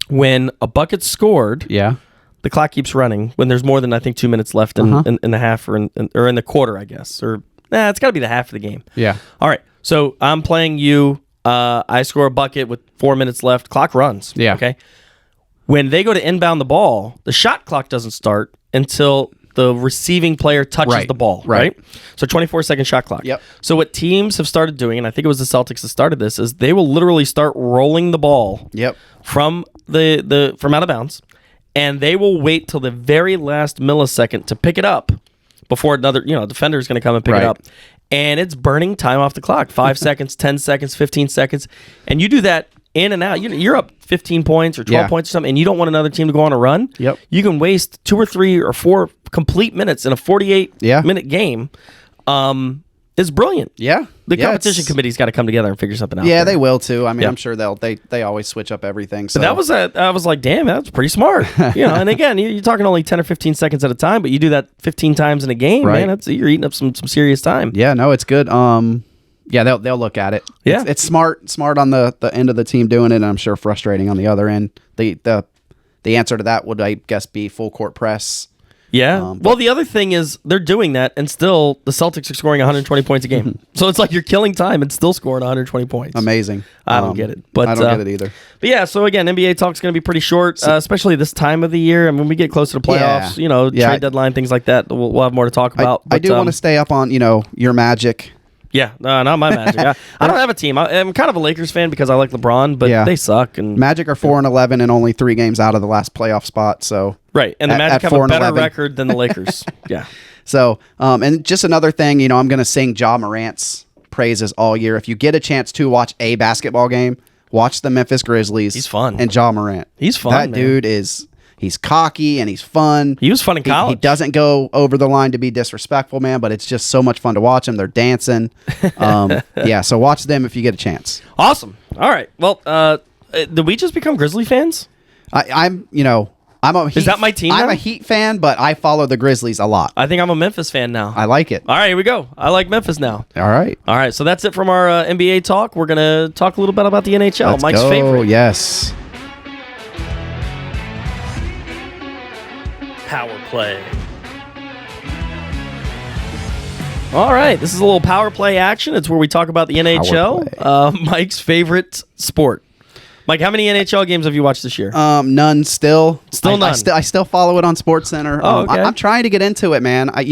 When a bucket's scored, the clock keeps running when there's more than, I think, 2 minutes left in the half or in the quarter, I guess. It's got to be the half of the game. Yeah. All right. So I'm playing you. I score a bucket with 4 minutes left. Clock runs. Yeah. Okay. When they go to inbound the ball, the shot clock doesn't start until the receiving player touches the ball, right? So 24-second shot clock. Yep. So what teams have started doing, and I think it was the Celtics that started this, is they will literally start rolling the ball from from out of bounds, and they will wait till the very last millisecond to pick it up before another defender is going to come and pick it up. And it's burning time off the clock. 5 seconds, 10 seconds, 15 seconds. And you do that in and out. You're up 15 points or 12 points or something, and you don't want another team to go on a run. Yep. You can waste 2 or 3 or 4 complete minutes in a 48-minute game. It's brilliant. Yeah. The competition committee's got to come together and figure something out. Yeah, they will too. I mean, I'm sure they always switch up everything. So But I was like, damn, that's pretty smart. And again, you're talking only 10 or 15 seconds at a time, but you do that 15 times in a game, right. man. You're eating up some serious time. Yeah, no, it's good. Yeah, they'll look at it. Yeah, it's smart on the end of the team doing it, and I'm sure frustrating on the other end. The answer to that would, I guess, be full court press. Yeah. Well, the other thing is they're doing that, and still the Celtics are scoring 120 points a game. So it's like you're killing time and still scoring 120 points. Amazing. I don't get it. But I don't get it either. But yeah, so again, NBA talk's going to be pretty short, especially this time of the year. And when we get close to the playoffs, trade deadline, things like that, we'll have more to talk about. I do want to stay up on, your Magic. Yeah, no, not my Magic. I don't have a team. I'm kind of a Lakers fan because I like LeBron, but they suck. And Magic are 4-11 and only 3 games out of the last playoff spot. So right, and the Magic have a better record than the Lakers. Yeah. So, and just another thing, I'm going to sing Ja Morant's praises all year. If you get a chance to watch a basketball game, watch the Memphis Grizzlies. He's fun. And Ja Morant. He's fun. That dude he's cocky and he's fun. He was fun in college. He doesn't go over the line to be disrespectful, man, but it's just so much fun to watch him. They're dancing. So watch them if you get a chance. Awesome. All right. Well, did we just become Grizzly fans? I'm a Heat, is that my team I'm now? a Heat fan, but I follow the Grizzlies a lot. I think I'm a Memphis fan now. I like it. All right, here we go. I like Memphis now. All right. So that's it from our NBA talk. We're going to talk a little bit about the NHL. Let's Mike's go. favorite. Yes. Power play. All right, this is a little power play action. It's where we talk about the NHL, Mike's favorite sport. Mike, how many NHL games have you watched this year? None still. Still none. I still follow it on SportsCenter. Okay. I'm trying to get into it, man. I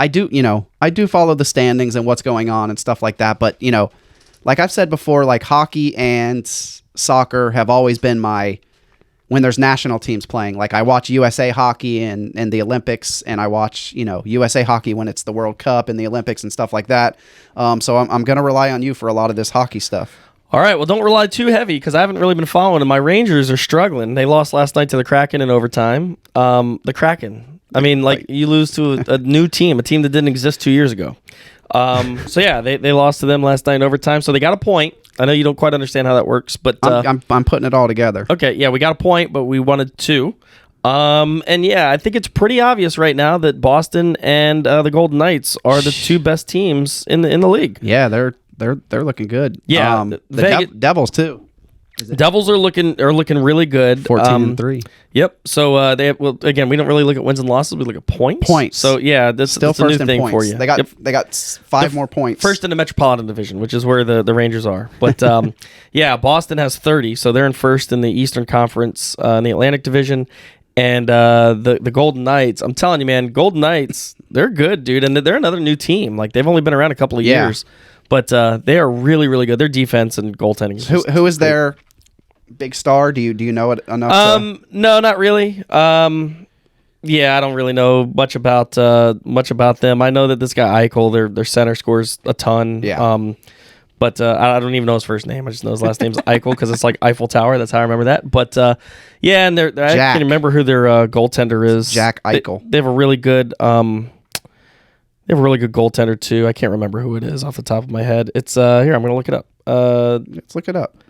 do follow the standings and what's going on and stuff like that. But like I've said before, like hockey and soccer have always been when there's national teams playing. Like I watch USA hockey and the Olympics, and I watch USA hockey when it's the World Cup and the Olympics and stuff like that. So I'm gonna rely on you for a lot of this hockey stuff. All right, well, don't rely too heavy because I haven't really been following them. My Rangers are struggling. They lost last night to the Kraken in overtime. The Kraken. I mean, you lose to a new team, a team that didn't exist 2 years ago. So yeah, they lost to them last night in overtime. So they got a point. I know you don't quite understand how that works, but I'm putting it all together. Okay, yeah, we got a point, but we wanted 2. And yeah, I think it's pretty obvious right now that Boston and the Golden Knights are the 2 best teams in the league. Yeah, they're looking good. Yeah, the Devils too. Devils are looking really good. 14-3. Yep. So again, we don't really look at wins and losses. We look at points. So yeah, that's still that's a first new in thing points. for you. They got 5 more points. First in the Metropolitan Division, which is where the Rangers are. But yeah, Boston has 30, so they're in first in the Eastern Conference in the Atlantic Division. And the Golden Knights, I'm telling you, man, Golden Knights, they're good, dude, and they're another new team. Like they've only been around a couple of years, but they are really, really good. Their defense and goaltending. Is who is their big star? Do you know it enough? No, not really. Yeah, I don't really know much about them. I know that this guy Eichel, their center, scores a ton. Yeah. But I don't even know his first name. I just know his last name's Eichel because it's like Eiffel Tower. That's how I remember that. But yeah, and I can't remember who their goaltender is. Jack Eichel. They have a really good. They have a really good goaltender too. I can't remember who it is off the top of my head. It's here. I'm gonna look it up. Let's look it up.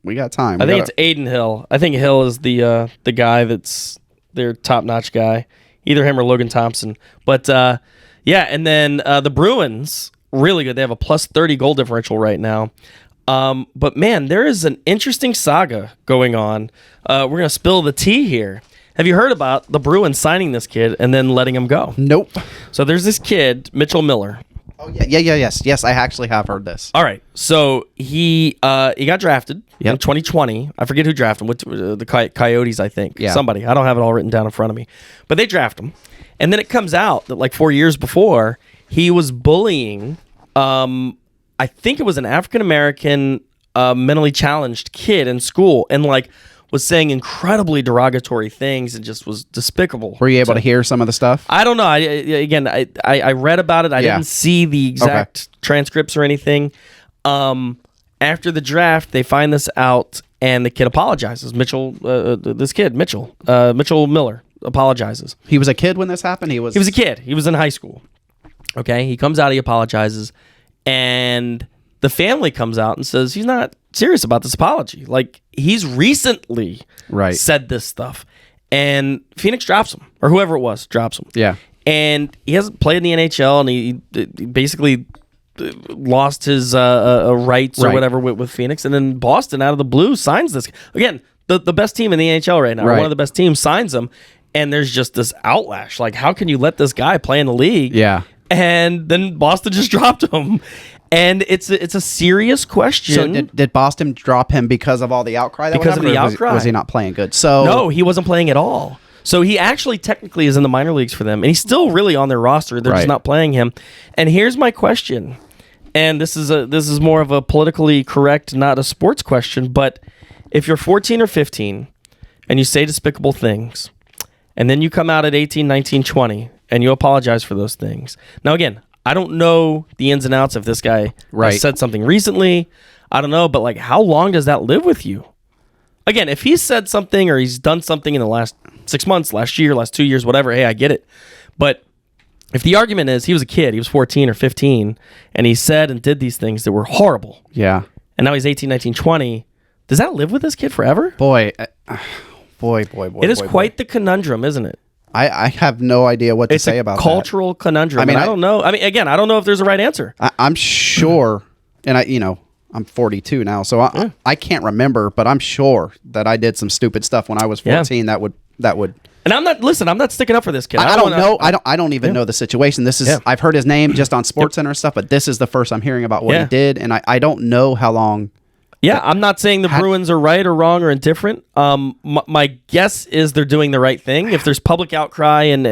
We got time. I think it's Aiden Hill. I think Hill is the guy that's their top-notch guy. Either him or Logan Thompson. But yeah, and then the Bruins, really good. They have a plus 30 goal differential right now. But man, there is an interesting saga going on. We're gonna spill the tea here. Have you heard about the Bruins signing this kid and then letting him go? Nope. So there's this kid, Mitchell Miller. Oh yes. I actually have heard this. All right, so he got drafted in 2020. I forget who drafted him. The Coyotes, I think. Yeah. Somebody. I don't have it all written down in front of me, but they draft him, and then it comes out that like 4 years before he was bullying. I think it was an African American mentally challenged kid in school, and like was saying incredibly derogatory things and just was despicable. Were you able to hear some of the stuff? I don't know. I read about it. I didn't see the exact transcripts or anything. And after the draft, they find this out, and the kid apologizes. Mitchell Miller apologizes. He was a kid when this happened? He was a kid. He was in high school. Okay, he comes out, he apologizes, and the family comes out and says he's not serious about this apology. Like, he's recently said this stuff, and Phoenix drops him, or whoever it was drops him. Yeah. And he hasn't played in the NHL, and he basically lost his rights or whatever with Phoenix, and then Boston out of the blue signs this. Again, the best team in the NHL right now, one of the best teams, signs him, and there's just this outlash. Like, how can you let this guy play in the league? Yeah. And then Boston just dropped him. And it's a serious question. So did Boston drop him because of all the outcry that because of the outcry? Was he not playing good? So no, he wasn't playing at all. So he actually technically is in the minor leagues for them, and he's still really on their roster. They're just not playing him. And here's my question, and this is more of a politically correct, not a sports question, but if you're 14 or 15 and you say despicable things, and then you come out at 18, 19, 20, and you apologize for those things. Now, again, I don't know the ins and outs if this guy has said something recently. I don't know, but like, how long does that live with you? Again, if he's said something or he's done something in the last 6 months, last year, last 2 years, whatever, hey, I get it. But if the argument is he was a kid, he was 14 or 15, and he said and did these things that were horrible. Yeah. And now he's 18, 19, 20. Does that live with this kid forever? Boy. It is quite the conundrum, isn't it? I have no idea what to say about that. It's a cultural conundrum. I mean, I don't know. I mean, again, I don't know if there's a right answer. I'm sure, and I'm 42 now, so I can't remember, but I'm sure that I did some stupid stuff when I was 14 that would. And I'm not sticking up for this kid. I don't know. I don't even know the situation. This is I've heard his name just on SportsCenter and stuff, but this is the first I'm hearing about what he did, and I don't know how long. Yeah, I'm not saying the Bruins are right or wrong or indifferent. My guess is they're doing the right thing. If there's public outcry and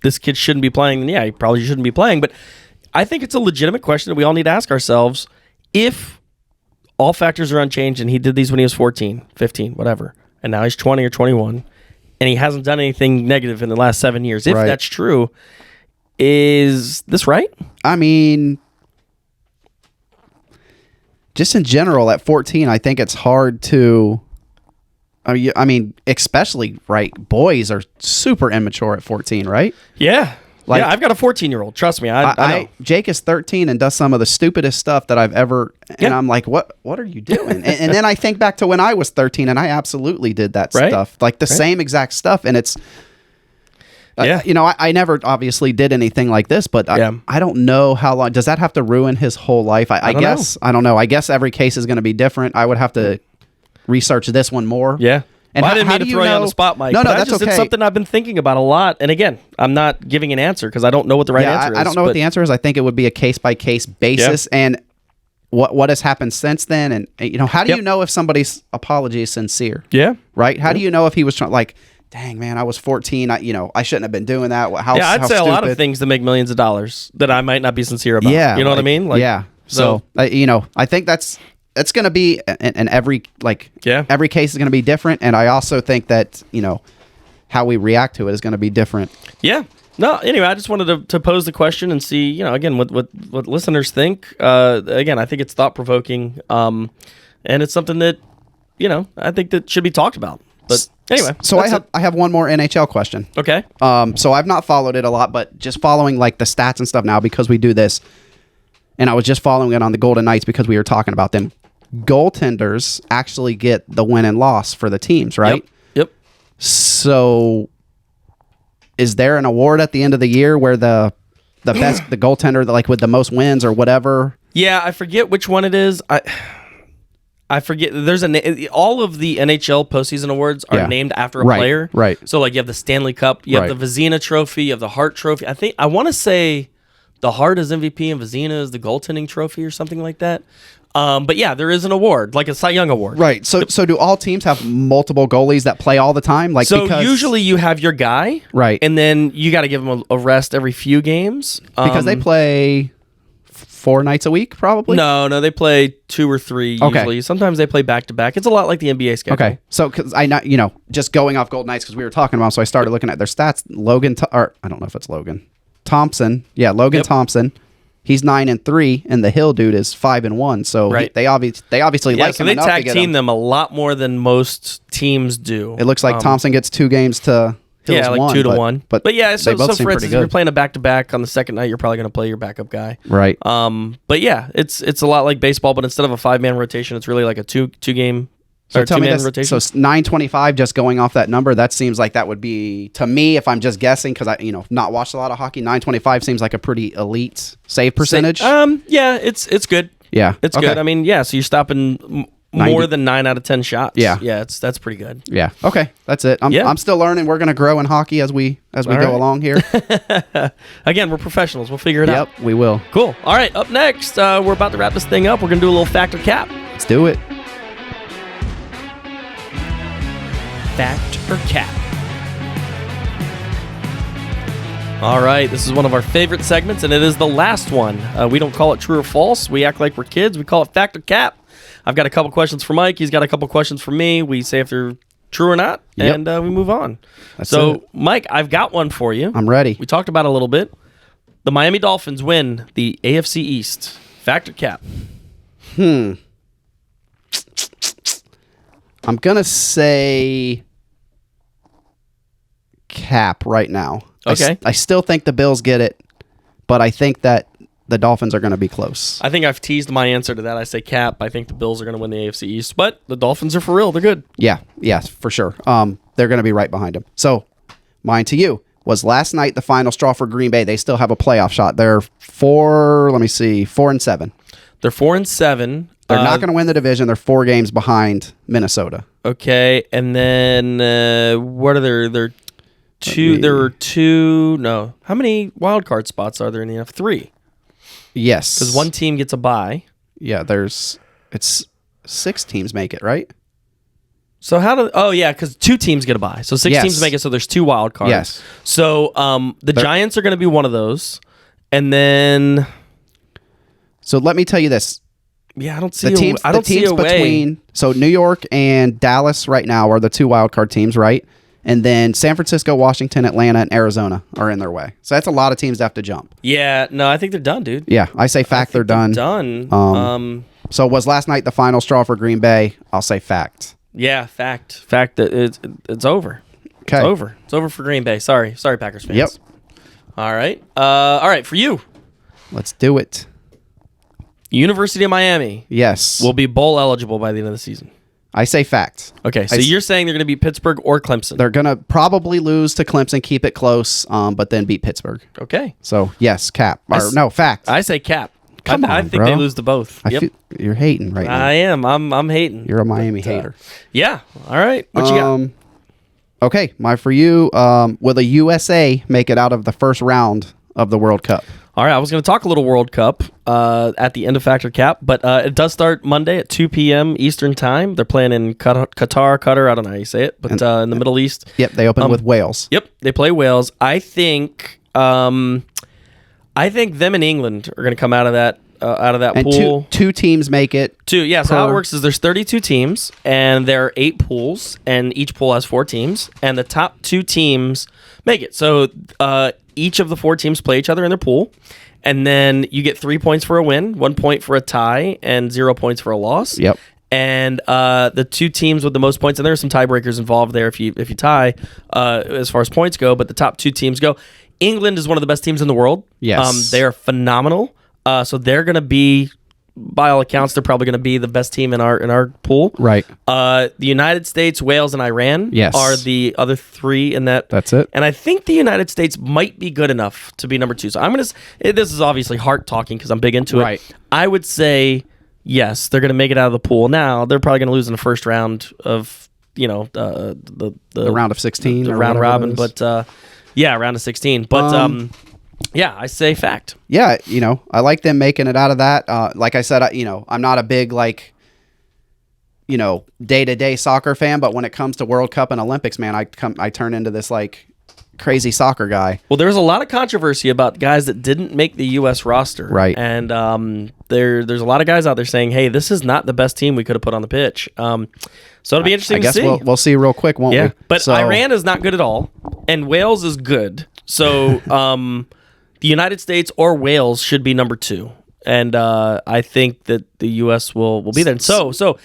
this kid shouldn't be playing, then yeah, he probably shouldn't be playing. But I think it's a legitimate question that we all need to ask ourselves. If all factors are unchanged and he did these when he was 14, 15, whatever, and now he's 20 or 21, and he hasn't done anything negative in the last 7 years, if that's true, is this right? I mean, just in general, at 14, I think it's hard to. I mean, especially boys are super immature at 14, right? Yeah, I've got a 14-year-old. Trust me, I know. Jake is 13 and does some of the stupidest stuff that I've ever. And I'm like, what are you doing? and then I think back to when I was 13, and I absolutely did that stuff, like the same exact stuff, and it's. I never obviously did anything like this, but I don't know how long. Does that have to ruin his whole life? I guess. I don't know. I guess every case is going to be different. I would have to research this one more. Yeah. And I didn't mean to throw you on the spot, Mike. No, that's okay. It's something I've been thinking about a lot. And again, I'm not giving an answer because I don't know what the right answer is. I don't know what the answer is. I think it would be a case-by-case basis. Yeah. And what has happened since then? And how do you know if somebody's apology is sincere? Yeah. Right? How do you know if he was trying, like, dang, man, I was 14. I shouldn't have been doing that. I'd say a lot of things that make millions of dollars that I might not be sincere about. Yeah. You know what I mean? So I think it's going to be in every every case is going to be different, and I also think that how we react to it is going to be different. Yeah. No. Anyway, I just wanted to pose the question and see again what listeners think. Again, I think it's thought provoking, and it's something that I think that should be talked about. But anyway, so I have one more NHL question. Okay. So I've not followed it a lot, but just following like the stats and stuff now because we do this, and I was just following it on the Golden Knights because we were talking about them. Goaltenders actually get the win and loss for the teams, right? Yep. So, is there an award at the end of the year where the best the goaltender like with the most wins or whatever? Yeah, I forget which one it is. I forget. There's all of the NHL postseason awards are named after a player. Right. So like you have the Stanley Cup, you have the Vezina Trophy, you have the Hart Trophy. I want to say the Hart is MVP and Vezina is the goaltending trophy or something like that. But yeah, there is an award, like a Cy Young award. Right. So do all teams have multiple goalies that play all the time? Because usually you have your guy, right, and then you got to give him a rest every few games because they play 4 nights a week, probably. No, they play 2 or 3 usually. Okay. Sometimes they play back to back. It's a lot like the NBA schedule. Okay. So because just going off Golden Knights because we were talking about, so I started looking at their stats. I don't know if it's Logan Thompson. Yeah, Logan Thompson. He's 9-3, and the Hill dude is 5-1. So Right. they obviously like so him they enough to tag get team him. them a lot more than most teams do. It looks like Thompson gets 2 games to Hill's like 1, 2-1. But yeah, so both for seem pretty instance, if you're good. playing a back-to-back on the second night, you're probably going to play your backup guy. Right. But yeah, it's a lot like baseball, but instead of a 5-man rotation, it's really like a two-game So tell me two-man this. rotation. So 925, just going off that number, that seems like that would be, to me, if I'm just guessing, because I not watched a lot of hockey, 925 seems like a pretty elite save percentage. Yeah, it's good. Yeah, It's okay. good. I mean, yeah, so you're stopping more than 9 out of 10 shots. Yeah. That's pretty good. Yeah. Okay. That's it. I'm still learning. We're gonna grow in hockey as we go right. along here. Again, we're professionals. We'll figure it out. Yep, we will. Cool. All right, up next, we're about to wrap this thing up. We're going to do a little fact or cap. Let's do it. Fact or cap. All right, this is one of our favorite segments, and it is the last one. We don't call it true or false. We act like we're kids. We call it fact or cap. I've got a couple questions for Mike. He's got a couple questions for me. We say if they're true or not, Yep. and we move on. That's so, it. Mike, I've got one for you. I'm ready. We talked about it a little bit. The Miami Dolphins win the AFC East. Fact or cap? I'm gonna say cap right now. Okay. I still think the Bills get it, but I think that the Dolphins are going to be close. I think I've teased my answer to that. I say cap. I think the Bills are going to win the AFC East, but the Dolphins are for real. They're good. Yeah, yes, for sure. They're going to be right behind them. So, mine to you was last night the final straw for Green Bay. They still have a playoff shot. They're 4-7. They're 4-7. They're not going to win the division. They're 4 games behind Minnesota. Okay, and then what are there? There were 2. No, how many wild card spots are there in the NFL? 3. Yes, Because one team gets a bye. Yeah, it's 6 teams make it, right? So how do? Oh yeah, because 2 teams get a bye. So 6 Yes. teams make it. So there's 2 wild cards. Yes. So the Giants are going to be one of those, and then So let me tell you this. I don't see. The teams, I don't see a way. between so New York and Dallas right now are the 2 wild card teams, right? And then San Francisco, Washington, Atlanta, and Arizona are in their way. So that's a lot of teams that have to jump. Yeah, no, I think they're done, dude. Yeah, I say fact they're done. Done. So was last night the final straw for Green Bay? I'll say fact. Yeah, fact that it's over. Okay. It's over. It's over for Green Bay. Sorry, Packers fans. Yep. All right. For you, Let's do it. University of Miami Yes. will be bowl eligible by the end of the season. I say fact. Okay, so I s- you're saying they're going to be Pittsburgh or Clemson? They're going to probably lose to Clemson, keep it close, but then beat Pittsburgh. Okay. So, yes, cap. I Or, s- no, fact. I say cap. Come I on, think bro. they lose to both. I feel you're hating right now. I am. I'm hating. You're a Miami hater. Yeah. All right. What you got? Okay, my for you. Will the USA make it out of the first round of the World Cup? All right, I was going to talk a little World Cup at the end of Factor Cap, but it does start Monday at 2 p.m. Eastern Time. They're playing in Qatar. I don't know how you say it, but in the Middle East. Yep, they open with Wales. Yep, they play Wales. I think them and England are going to come out of that And pool. two teams make it. Yeah, so how it works is there's 32 teams, and there are 8 pools, and each pool has 4 teams, and the top 2 teams make it. So each of the 4 teams play each other in their pool, and then you get 3 points for a win, 1 point for a tie, and 0 points for a loss. Yep. And the 2 teams with the most points, and there are some tiebreakers involved there if you tie as far as points go, but the top 2 teams go. England is one of the best teams in the world. Yes. They are phenomenal. So they're going to be, by all accounts, they're probably going to be the best team in our pool. Right. The United States, Wales, and Iran Yes. are the other 3 in that. That's it. And I think the United States might be good enough to be number 2. So I'm going to. This is obviously heart talking because I'm big into it. Right. I would say yes, they're going to make it out of the pool. Now they're probably going to lose in the first round of the round of 16, the or round whatever robin. it is. But round of 16. But yeah, I say fact. Yeah, I like them making it out of that. Like I said, I'm not a big day-to-day soccer fan, but when it comes to World Cup and Olympics, man, I turn into this crazy soccer guy. Well, there's a lot of controversy about guys that didn't make the U.S. roster. Right. And there's a lot of guys out there saying, hey, this is not the best team we could have put on the pitch. So it'll be interesting I guess to see. we'll see real quick, won't we? But So- Iran is not good at all, and Wales is good. So the United States or Wales should be number 2. And I think that the U.S. will be there. And so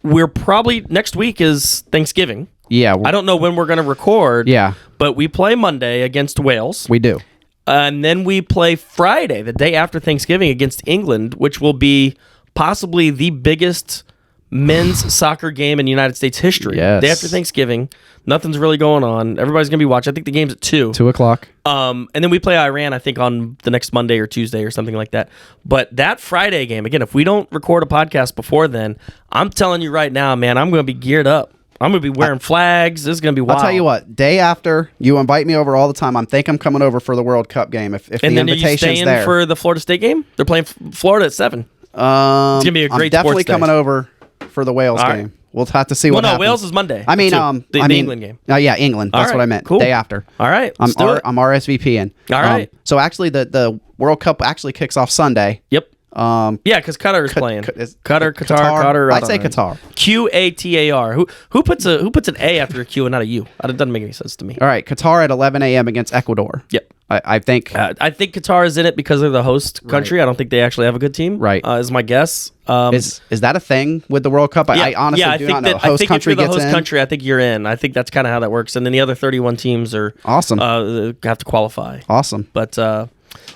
we're probably next week is Thanksgiving. Yeah. I don't know when we're going to record. Yeah. But we play Monday against Wales. We do. And then we play Friday, the day after Thanksgiving, against England, which will be possibly the biggest men's soccer game in United States history. Yes. Day after Thanksgiving. Nothing's really going on. Everybody's going to be watching. I think the game's at 2. 2 o'clock. And then we play Iran, I think, on the next Monday or Tuesday or something like that. But that Friday game, again, if we don't record a podcast before then, I'm telling you right now, man, I'm going to be geared up. I'm going to be wearing flags. This is going to be wild. I'll tell you what, day after, you invite me over all the time. I'm coming over for the World Cup game if the and then invitation's are you staying there. for the Florida State game? They're playing Florida at 7. It's going to be a great I'm definitely sports day. coming over for the Wales All game. right. We'll have to see what happens. Wales is Monday. I mean, the England game. Oh, yeah, England. That's All right, what I meant. cool. Day after. All right, I'm let's do it. RSVPing. All right. So actually, the World Cup actually kicks off Sunday. Yep. Yeah, because Qatar is playing. Qatar. I'd say Qatar. Qatar. Who puts an A after a Q and not a U? It doesn't make any sense to me. All right, Qatar at 11 a.m. against Ecuador. Yep. I think. I think Qatar is in it because they're the host country. I don't think they actually have a good team. Right. Is my guess. Is that a thing with the World Cup? I honestly do not know. I think if you're the host in. country, I think you're in. I think that's kind of how that works. And then the other 31 teams are awesome. Have to qualify. Awesome. But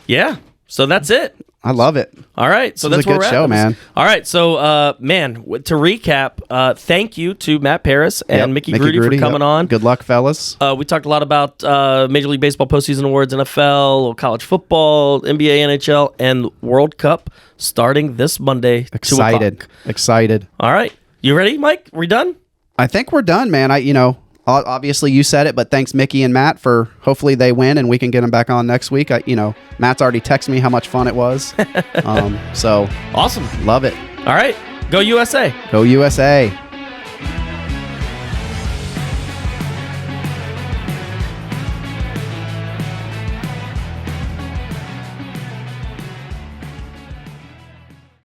yeah, so that's it. I love it. All right, so that's a good where we're show, at. man. All right, so man, to recap, thank you to Matt Parris and Mickey Groody for coming on. Good luck, fellas. We talked a lot about Major League Baseball postseason awards, NFL, college football, NBA, NHL, and World Cup starting this Monday. 2 o'clock. Excited. All right, you ready, Mike? We done? I think we're done, man. Obviously you said it, but thanks Mickey and Matt for hopefully they win and we can get them back on next week. Matt's already texted me how much fun it was. So awesome. Love it. All right. Go USA. Go USA.